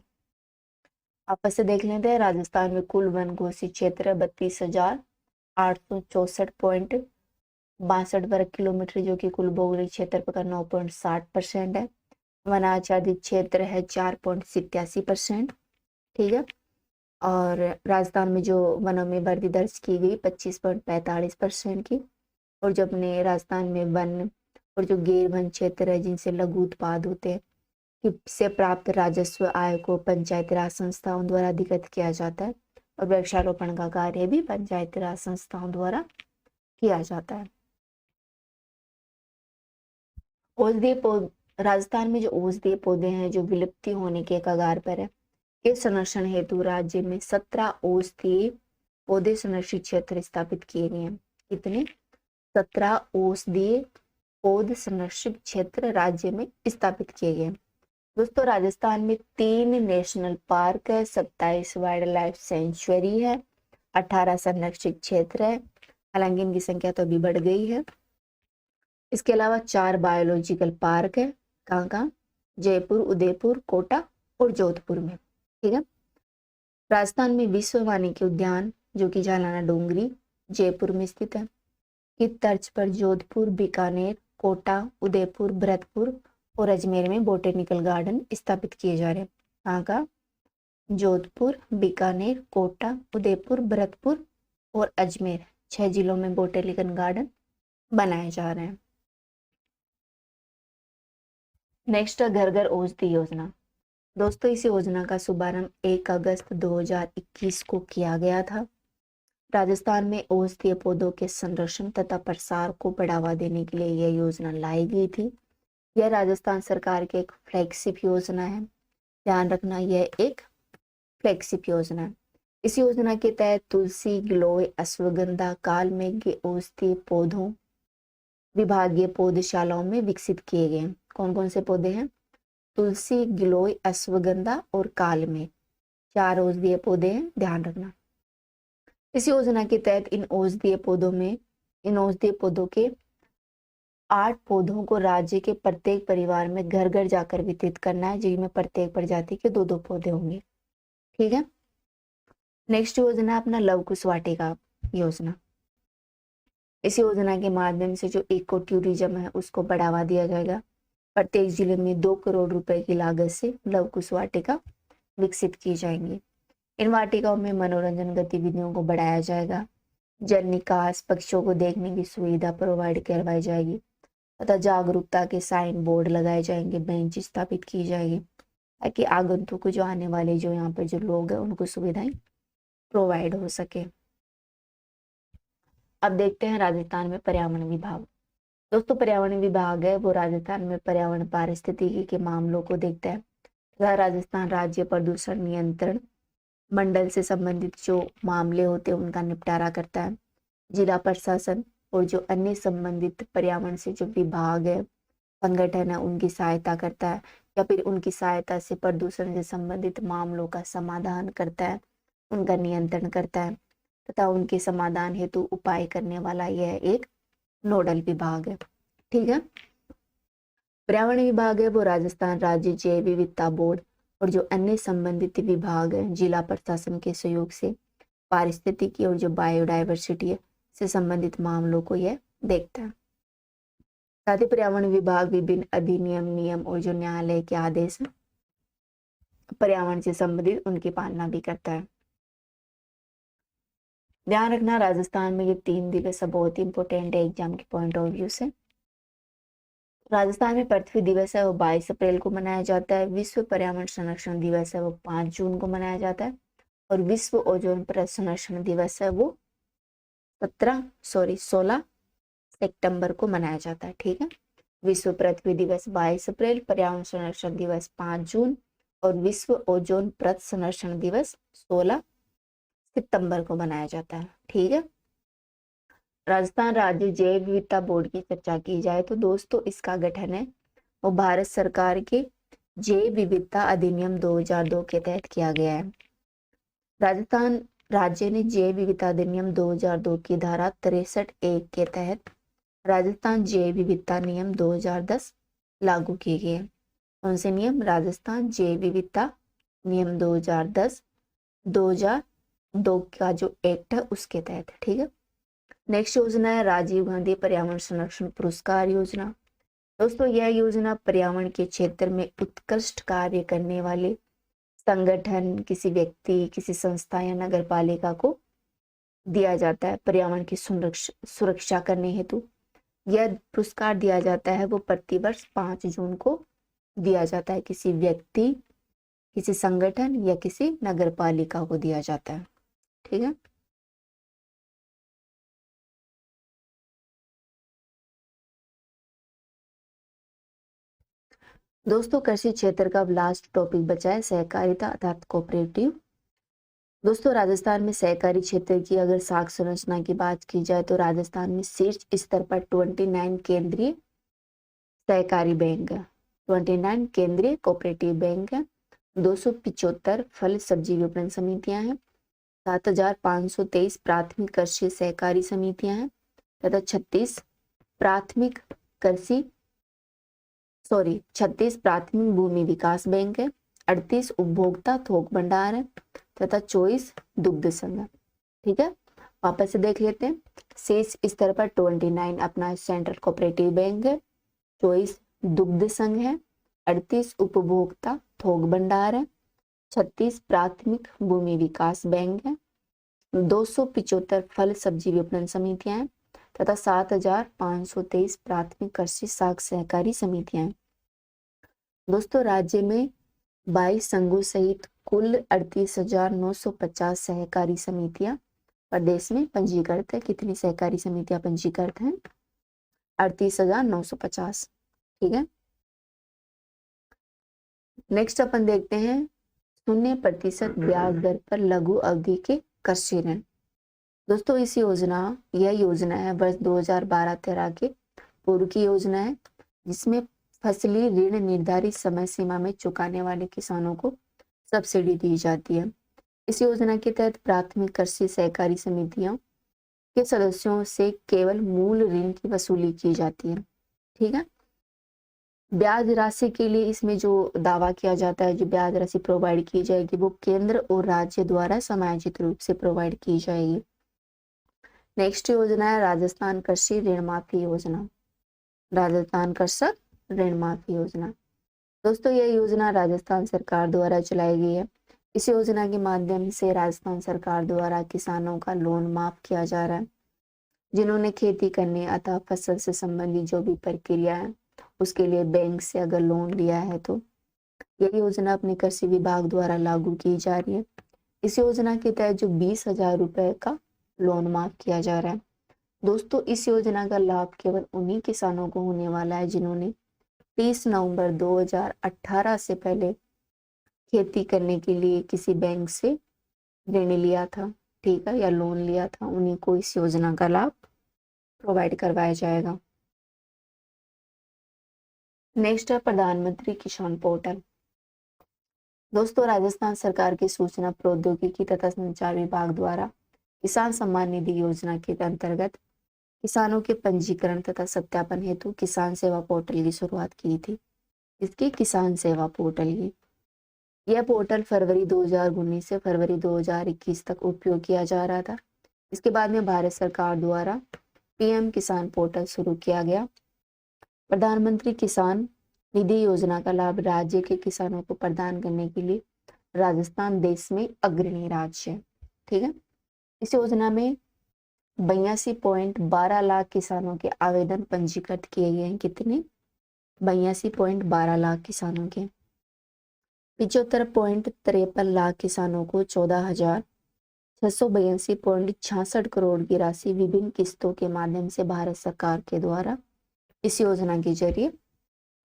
आपस से देख लेते हैं। राजस्थान में कुल वन घोषित क्षेत्र 32,864.62 वर्ग किलोमीटर, जो कि कुल भौगोलिक क्षेत्र का 9.60% है। वनाच्छादित क्षेत्र है 4.87%। ठीक है, और राजस्थान में जो वनों में वृद्धि दर्ज की गई 25.45% की, और जो अपने राजस्थान में वन और जो गैर वन क्षेत्र है जिनसे लघु उत्पाद होते हैं से प्राप्त राजस्व आय को पंचायती राज संस्थाओं द्वारा अधिकृत किया जाता है और वृक्षारोपण का कार्य भी पंचायती राज संस्थाओं द्वारा किया जाता है। औषधीय पौधे, राजस्थान में जो औषधीय पौधे हैं जो विलुप्ति होने के कगार पर है के संरक्षण हेतु राज्य में 17 औषधीय पौधे संरक्षित क्षेत्र स्थापित किए गए हैं। कितने? 17 औषधीय पौधे संरक्षित क्षेत्र राज्य में स्थापित किए गए। दोस्तों, राजस्थान में 3 नेशनल पार्क है, 27 वाइल्ड लाइफ सेंचुरी है, 18 संरक्षित क्षेत्र है। हालांकि इनकी संख्या तो अभी बढ़ गई है। इसके अलावा 4 बायोलॉजिकल पार्क है। कहाँ? जयपुर, उदयपुर, कोटा और जोधपुर में। ठीक है, राजस्थान में विश्व वानिकी उद्यान जो कि झालाना डोंगरी जयपुर में स्थित है की तर्ज पर जोधपुर, बीकानेर, कोटा, उदयपुर, भरतपुर और अजमेर में बोटेनिकल गार्डन स्थापित किए जा रहे हैं। कहाँ का? जोधपुर, बीकानेर, कोटा, उदयपुर, भरतपुर और अजमेर 6 जिलों में बोटेनिकल गार्डन बनाए जा रहे हैं। नेक्स्ट है घर घर औषधि योजना। दोस्तों, इस योजना का शुभारंभ 1 अगस्त 2021 को किया गया था। राजस्थान में औषधीय पौधों के संरक्षण तथा प्रसार को बढ़ावा देने के लिए यह योजना लाई गई थी। यह राजस्थान सरकार की एक फ्लैगशिप योजना है। ध्यान रखना, यह एक फ्लैगशिप योजना है। इस योजना के तहत तुलसी, गिलोय, अश्वगंधा, कालमेघ औषधीय पौधों विभागीय पौधशालाओं में विकसित किए गए। कौन कौन से पौधे हैं? तुलसी, गिलोय, अश्वगंधा और कालमेघ 4 औषधीय पौधे हैं, ध्यान रखना। इस योजना के तहत इन औषधीय पौधों के 8 पौधों को राज्य के प्रत्येक परिवार में घर घर जाकर वितरित करना है, जिनमें प्रत्येक प्रजाति के 2-2 पौधे होंगे। ठीक है, नेक्स्ट योजना अपना लव कुश वाटिका योजना। इस योजना के माध्यम से जो इको टूरिज्म है उसको बढ़ावा दिया जाएगा। प्रत्येक जिले में 2 करोड़ रुपए की लागत से लव कुश वाटिका विकसित की जाएंगी। इन वाटिकाओं में मनोरंजन गतिविधियों को बढ़ाया जाएगा, जल निकास, पक्षियों को देखने की सुविधा प्रोवाइड करवाई जाएगी तथा जागरूकता के साइन बोर्ड लगाए जाएंगे, बेंच स्थापित की जाएगी ताकि आगंतुक जो आने वाले जो यहाँ पर जो लोग हैं उनको सुविधाएं प्रोवाइड हो सके। अब देखते हैं राजस्थान में पर्यावरण विभाग। दोस्तों पर्यावरण विभाग है वो राजस्थान में पर्यावरण पारिस्थितिकी के मामलों को देखता है तथा राजस्थान राज्य प्रदूषण नियंत्रण मंडल से संबंधित जो मामले होते हैं उनका निपटारा करता है। जिला प्रशासन और जो अन्य संबंधित पर्यावरण से जो विभाग है संगठन है उनकी सहायता करता है या फिर उनकी सहायता से प्रदूषण से संबंधित मामलों का समाधान करता है, उनका नियंत्रण करता है तथा उनके समाधान हेतु उपाय करने वाला यह एक नोडल विभाग है। ठीक है। पर्यावरण विभाग है वो राजस्थान राज्य जैव विविधता बोर्ड और जो अन्य संबंधित विभाग है जिला प्रशासन के सहयोग से पारिस्थितिकी और जो बायोडायवर्सिटी है से संबंधित मामलों को यह देखता है। साथ ही पर्यावरण विभाग विभिन्न अधिनियम नियम और जो न्यायालय के आदेश पर्यावरण से संबंधित उनकी पालना भी करता है। ध्यान रखना राजस्थान में ये 3 दिवस बहुत ही इंपॉर्टेंट है एग्जाम के पॉइंट ऑफ व्यू से। राजस्थान में पृथ्वी दिवस है वो 22 अप्रैल को मनाया जाता है। विश्व पर्यावरण संरक्षण दिवस है वो 5 जून को मनाया जाता है और विश्व ओजोन परत संरक्षण दिवस है वो 16 सितंबर को मनाया जाता है। ठीक है। विश्व पृथ्वी दिवस 22 अप्रैल, पर्यावरण संरक्षण दिवस 5 जून और विश्व ओजोन परत संरक्षण दिवस 16 सितंबर को मनाया जाता है। ठीक है। राजस्थान राज्य जैव विविधता बोर्ड की चर्चा की जाए तो दोस्तों इसका गठन है वो भारत सरकार के जैव विविधता अधिनियम 2002 के तहत किया गया है। राजस्थान राज्य ने जैव विविधता अधिनियम 2002 की धारा 63(1) के तहत राजस्थान जैव विविधता नियम 2010 लागू किए गए। कौन से नियम? राजस्थान जैव विविधता नियम 2002 का जो एक्ट है उसके तहत। ठीक है। नेक्स्ट योजना है राजीव गांधी पर्यावरण संरक्षण पुरस्कार योजना। दोस्तों यह योजना पर्यावरण के क्षेत्र में उत्कृष्ट कार्य करने वाले संगठन, किसी व्यक्ति, किसी संस्था या नगर पालिका को दिया जाता है पर्यावरण की सुरक्षा करने हेतु। यह पुरस्कार दिया जाता है वो प्रतिवर्ष 5 जून को दिया जाता है। किसी व्यक्ति, किसी संगठन या किसी नगर पालिका को दिया जाता है। ठीक है। दोस्तों कृषि क्षेत्र का लास्ट टॉपिक बचा है सहकारिता अर्थात कोऑपरेटिव। दोस्तों राजस्थान में सहकारी क्षेत्र की अगर साख संरचना की बात की जाए तो राजस्थान में शीर्ष स्तर पर 29 केंद्रीय सहकारी बैंक है, 29 केंद्रीय कोऑपरेटिव बैंक है, 275 फल सब्जी विपणन समितियां हैं, 7523 प्राथमिक कृषि सहकारी समितियां हैं तथा 36 प्राथमिक भूमि विकास बैंक है, 38 उपभोक्ता थोक भंडार है तथा 24 दुग्ध संघ है। ठीक है। वापस से देख लेते हैं। शीर्ष स्तर पर 29 अपना सेंट्रल कोऑपरेटिव बैंक है, 24 दुग्ध संघ है, 38 उपभोक्ता थोक भंडार है, 36 प्राथमिक भूमि विकास बैंक है, 275 फल सब्जी विपणन समितियां हैं तथा 7523 प्राथमिक कृषि साख सहकारी समितियां हैं। दोस्तों राज्य में 22 संघों सहित कुल 38,950 सहकारी समितियां प्रदेश में पंजीकृत है। कितनी सहकारी समितियां पंजीकृत हैं? 38,950। ठीक है। नेक्स्ट अपन देखते हैं 0% ब्याज दर पर लघु अवधि के कृषि ऋण। दोस्तों यह योजना है वर्ष 2012-13 के पूर्व की योजना है जिसमें फसली ऋण निर्धारित समय सीमा में चुकाने वाले किसानों को सब्सिडी दी जाती है। इस योजना के तहत प्राथमिक कृषि सहकारी समितियों के सदस्यों से केवल मूल ऋण की वसूली की जाती है। ठीक है। ब्याज राशि के लिए इसमें जो दावा किया जाता है, जो ब्याज राशि प्रोवाइड की जाएगी वो केंद्र और राज्य द्वारा समायोजित रूप से प्रोवाइड की जाएगी। नेक्स्ट योजना है राजस्थान कृषि ऋण माफी योजना। राजस्थान कृषक ऋण माफी योजना। दोस्तों यह योजना राजस्थान सरकार द्वारा चलाई गई है। इस योजना के माध्यम से राजस्थान सरकार द्वारा किसानों का लोन माफ किया जा रहा है जिन्होंने खेती करने अथवा फसल से संबंधित जो भी प्रक्रिया है उसके लिए बैंक से अगर लोन लिया है तो यह योजना अपने कृषि विभाग द्वारा लागू की जा रही है। इस योजना के तहत जो 20,000 रुपए का लोन माफ किया जा रहा है दोस्तों इस योजना का लाभ केवल उन्हीं किसानों को होने वाला है जिन्होंने 30 नवंबर 2018 से पहले खेती करने के लिए किसी बैंक से ऋण लिया था, ठीक है, या लोन लिया था, उन्हीं को इस योजना का लाभ प्रोवाइड करवाया जाएगा। नेक्स्ट है प्रधानमंत्री किसान पोर्टल। दोस्तों राजस्थान सरकार की सूचना प्रौद्योगिकी तथा संचार विभाग द्वारा किसान सम्मान निधि योजना के अंतर्गत किसानों के पंजीकरण तथा सत्यापन हेतु किसान सेवा पोर्टल की शुरुआत की थी। इसकी किसान सेवा पोर्टल की यह पोर्टल फरवरी 2019 से फरवरी 2021 तक उपयोग किया जा रहा था। इसके बाद में भारत सरकार द्वारा पीएम किसान पोर्टल शुरू किया गया। प्रधानमंत्री किसान निधि योजना का लाभ राज्य के किसानों को प्रदान करने के लिए राजस्थान देश में अग्रणी राज्य है, ठीक है। इस योजना में 82.12 लाख किसानों के आवेदन पंजीकृत किए गए हैं। कितने? 82.12 लाख किसानों के। 75.53 लाख किसानों को 14,682.66 करोड़ की राशि विभिन्न किस्तों के माध्यम से भारत सरकार के द्वारा इस योजना के जरिए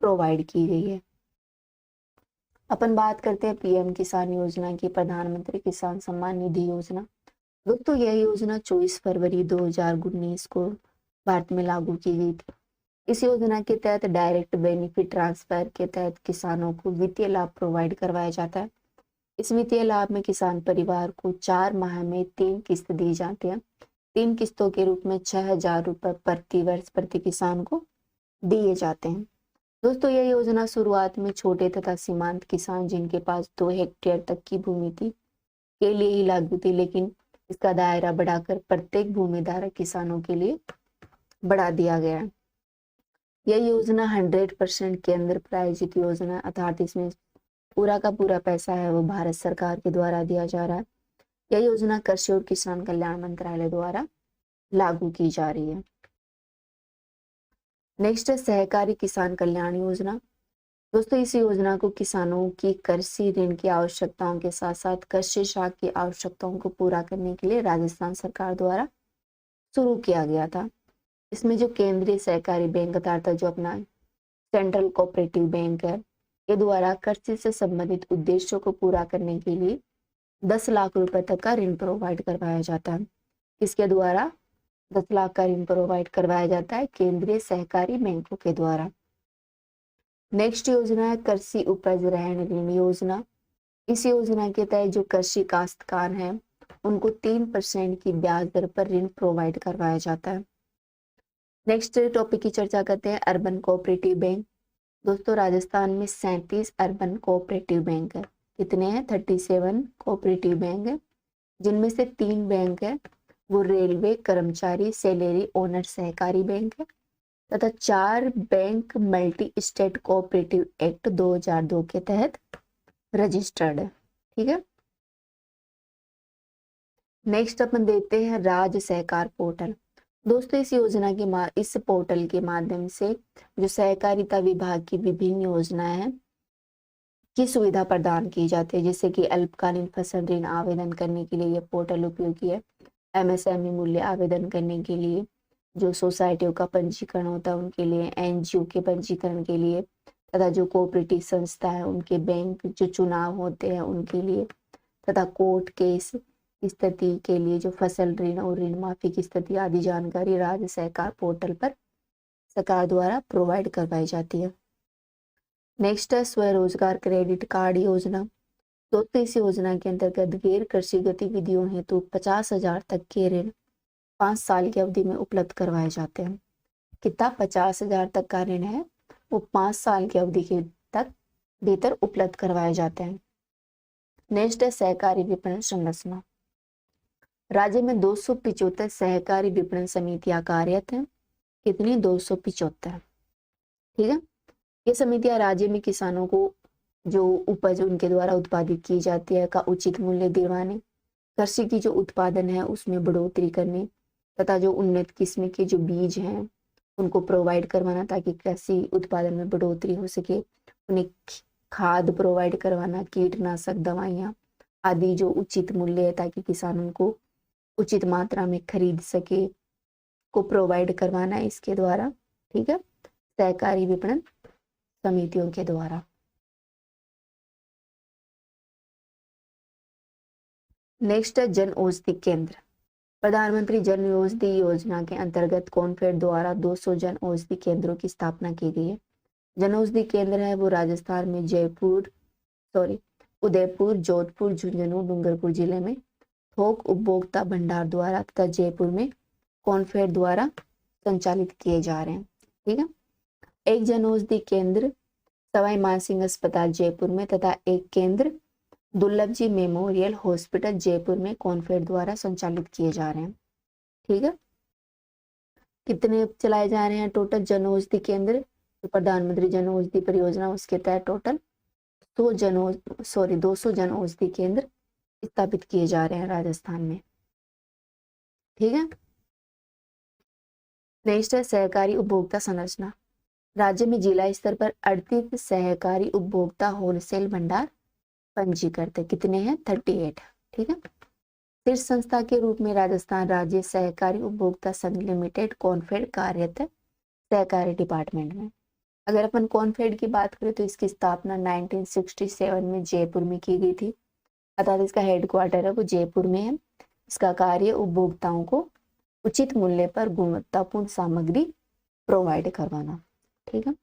प्रोवाइड की गई है। अपन बात करते हैं पीएम किसान योजना की, प्रधानमंत्री किसान सम्मान निधि योजना। दोस्तों यह योजना 24 फरवरी 2019 को भारत में लागू की गई थी। इस योजना के तहत डायरेक्ट बेनिफिट ट्रांसफर के तहत किसानों को वित्तीय लाभ प्रोवाइड करवाया जाता है। इस वित्तीय लाभ में किसान परिवार को 4 माह में 3 किस्त दी जाती है। 3 किस्तों के रूप में 6,000 रुपये प्रति वर्ष प्रति किसान को दिए जाते हैं। दोस्तों यह योजना शुरुआत में छोटे तथा सीमांत किसान जिनके पास 2 हेक्टेयर तक की भूमि थी के लिए ही लागू थी, लेकिन इसका दायरा बढ़ाकर प्रत्येक भूमिधारक किसानों के लिए बढ़ा दिया गया है। यह योजना 100% केंद्र प्रायोजित योजना, अर्थात इसमें पूरा का पूरा पैसा है वो भारत सरकार के द्वारा दिया जा रहा है। यह योजना कृषि और किसान कल्याण मंत्रालय द्वारा लागू की जा रही है। नेक्स्ट है सहकारी किसान कल्याण योजना। दोस्तों इस योजना को किसानों की कृषि ऋण की आवश्यकताओं के साथ साथ कृषि शाख की आवश्यकताओं को पूरा करने के लिए राजस्थान सरकार द्वारा शुरू किया गया था। इसमें जो केंद्रीय सहकारी बैंक अर्थात जो अपना सेंट्रल कोऑपरेटिव बैंक है, ये द्वारा कृषि से संबंधित उद्देश्यों को पूरा करने के लिए 10 लाख रुपए तक का ऋण प्रोवाइड करवाया जाता है। इसके द्वारा 10 लाख का ऋण प्रोवाइड करवाया जाता है केंद्रीय सहकारी बैंकों के द्वारा। नेक्स्ट योजना है कृषि उपज ऋण ऋण योजना। इस योजना के तहत जो कृषि काश्तकार हैं उनको 3% की ब्याज दर पर ऋण प्रोवाइड करवाया जाता है। नेक्स्ट टॉपिक की चर्चा करते हैं अर्बन कोऑपरेटिव बैंक। दोस्तों राजस्थान में 37 अर्बन कोऑपरेटिव बैंक है। कितने हैं? 37 कोऑपरेटिव बैंक है, जिनमें से 3 बैंक है वो रेलवे कर्मचारी सैलरी ओनर सहकारी बैंक है तथा 4 bank multi state cooperative act 2002 के तहत रजिस्टर्ड है, ठीक है। नेक्स्ट अपन देखते हैं राज्य सहकार पोर्टल। दोस्तों इस योजना के इस पोर्टल के माध्यम से जो सहकारिता विभाग की विभिन्न योजनाएं हैं की सुविधा प्रदान की जाती है, जैसे कि अल्पकालीन फसल ऋण आवेदन करने के लिए यह पोर्टल उपयोगी है। एमएसएमई मूल्य आवेदन करने के लिए, जो सोसाइटियों का पंजीकरण होता है उनके लिए, एनजीओ के पंजीकरण के लिए तथा जो कोऑपरेटिव संस्था है उनके बैंक जो चुनाव होते हैं उनके लिए तथा कोर्ट केस स्थिति के लिए जो फसल ऋण और ऋण माफी की स्थिति आदि जानकारी राज्य सहकार पोर्टल पर सरकार द्वारा प्रोवाइड करवाई जाती है। नेक्स्ट है स्वरोजगार क्रेडिट कार्ड योजना। दोस्तों इस योजना के अंतर्गत गैर कृषि गतिविधियों हेतु 50,000 तक के ऋण 5 साल की अवधि में उपलब्ध करवाए जाते हैं। कितना? 50,000 तक का ऋण है वो 5 साल की अवधि के तक भीतर उपलब्ध करवाए जाते हैं। नेक्स्ट है सहकारी विपणन संरचना। राज्य में 275 सहकारी विपणन समितियां कार्यरत हैं। कितनी? 275, ठीक है। ये समितियां राज्य में किसानों को जो उपज उनके द्वारा उत्पादित की जाती है का उचित मूल्य दिलवाने, कृषि की जो उत्पादन है उसमें बढ़ोतरी करने तथा जो उन्नत किस्म के जो बीज हैं उनको प्रोवाइड करवाना ताकि कृषि उत्पादन में बढ़ोतरी हो सके, उन्हें खाद प्रोवाइड करवाना, कीटनाशक दवाइयाँ आदि जो उचित मूल्य है ताकि किसान उनको उचित मात्रा में खरीद सके, को प्रोवाइड करवाना है इसके द्वारा, ठीक है, सहकारी विपणन समितियों के द्वारा। नेक्स्ट है जन औषधि केंद्र। प्रधानमंत्री जन औषधि योजना के अंतर्गत कॉनफेड द्वारा 200 जन औषधि केंद्रों की स्थापना की गई है। जन औषधि केंद्र है वो राजस्थान में उदयपुर, जोधपुर, झुंझुनू, डूंगरपुर जिले में थोक उपभोक्ता भंडार द्वारा तथा जयपुर में कॉनफेड द्वारा संचालित किए जा रहे हैं, ठीक है। एक जन औषधि केंद्र सवाई मानसिंह अस्पताल जयपुर में तथा एक केंद्र दुर्लभ जी मेमोरियल हॉस्पिटल जयपुर में कॉनफेड द्वारा संचालित किए जा रहे हैं, ठीक है। कितने चलाए जा रहे हैं टोटल जन औषधि केंद्र? तो प्रधानमंत्री जन औषधि परियोजना उसके तहत टोटल 200 जन औषधि केंद्र स्थापित किए जा रहे हैं राजस्थान में, ठीक है। नेक्स्ट है सहकारी उपभोक्ता संरचना। राज्य में जिला स्तर पर 38 सहकारी उपभोक्ता होलसेल भंडार पंजीकृत है। कितने हैं? 38, ठीक है। शीर्ष संस्था के रूप में राजस्थान राज्य सहकारी उपभोक्ता संघ लिमिटेड कॉनफेड कार्यरत है सहकारी डिपार्टमेंट में। अगर अपन कॉनफेड की बात करें तो इसकी स्थापना 1967 में जयपुर में की गई थी, अर्थात इसका हेडक्वार्टर है वो जयपुर में है। इसका कार्य उपभोक्ताओं को उचित मूल्य पर गुणवत्तापूर्ण सामग्री प्रोवाइड करवाना, ठीक है।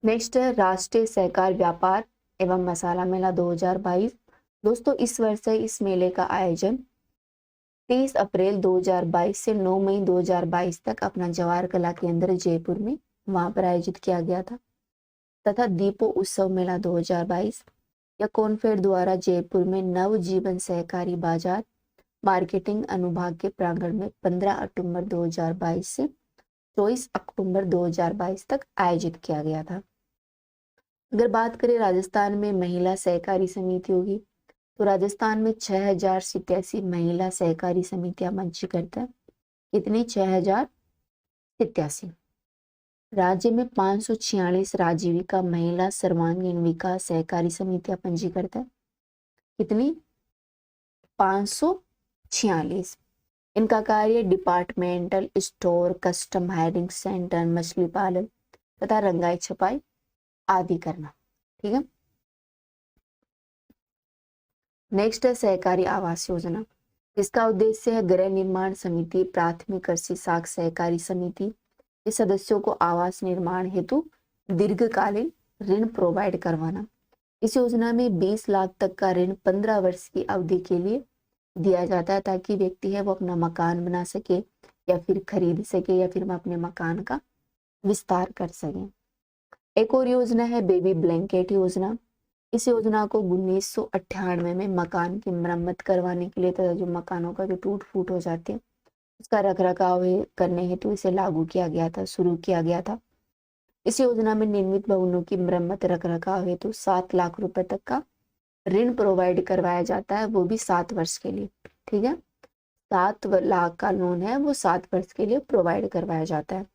नेक्स्ट है राष्ट्रीय सहकार व्यापार एवं मसाला मेला 2022। दोस्तों इस वर्ष से इस मेले का आयोजन 30 अप्रैल 2022 से 9 मई 2022 तक अपना जवाहर कला केंद्र जयपुर में वहां पर आयोजित किया गया था तथा दीपो उत्सव मेला 2022 या कॉनफेड द्वारा जयपुर में नव जीवन सहकारी बाजार मार्केटिंग अनुभाग के प्रांगण में 15 अक्टूबर 2022 से 24 अक्टूबर 2022 तक आयोजित किया गया था। अगर बात करें राजस्थान में महिला सहकारी समितियों की तो राजस्थान में 6087 महिला सहकारी समितियां पंजीकृत है। कितनी? 6087। राज्य में 546 राजीविका महिला सर्वांगीण विकास सहकारी समितियां पंजीकृत है। कितनी? 546। इनका कार्य departmental store, custom hiring centre, मछली पालन तथा रंगाई छपाई आदि करना, ठीक है। नेक्स्ट है सहकारी आवास योजना। इसका उद्देश्य है गृह निर्माण समिति, प्राथमिक कृषि साख सहकारी समिति के सदस्यों को आवास निर्माण हेतु दीर्घकालीन ऋण प्रोवाइड करवाना। इस योजना में 20 लाख तक का ऋण 15 वर्ष की अवधि के लिए दिया जाता है ताकि व्यक्ति है वो अपना मकान बना सके या फिर खरीद सके या फिर अपने मकान का विस्तार कर सके। एक और योजना है बेबी ब्लैंकेट योजना। इस योजना को 1998 में मकान की मरम्मत करवाने के लिए तथा जो मकानों का जो टूट फूट हो जाते हैं उसका रखरखाव करने हेतु इसे लागू किया गया था, शुरू किया गया था। इस योजना में निर्मित भवनों की मरम्मत रखरखाव हेतु 7 लाख रुपए तक का ऋण प्रोवाइड करवाया जाता है, वो भी 7 वर्ष के लिए, ठीक है। 7 लाख का लोन है वो 7 वर्ष के लिए प्रोवाइड करवाया जाता है।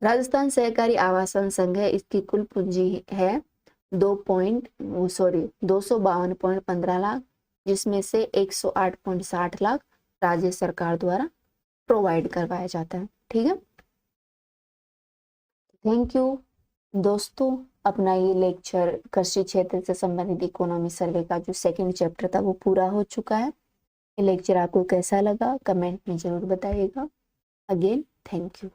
राजस्थान सहकारी आवासन संघ है, इसकी कुल पूंजी है 252.15 लाख, जिसमें से 108.60 लाख राज्य सरकार द्वारा प्रोवाइड करवाया जाता है, ठीक है। थैंक यू दोस्तों। अपना ये लेक्चर कृषि क्षेत्र से संबंधित इकोनॉमी सर्वे का जो सेकंड चैप्टर था वो पूरा हो चुका है। ये लेक्चर आपको कैसा लगा कमेंट में जरूर बताइएगा। Again thank you.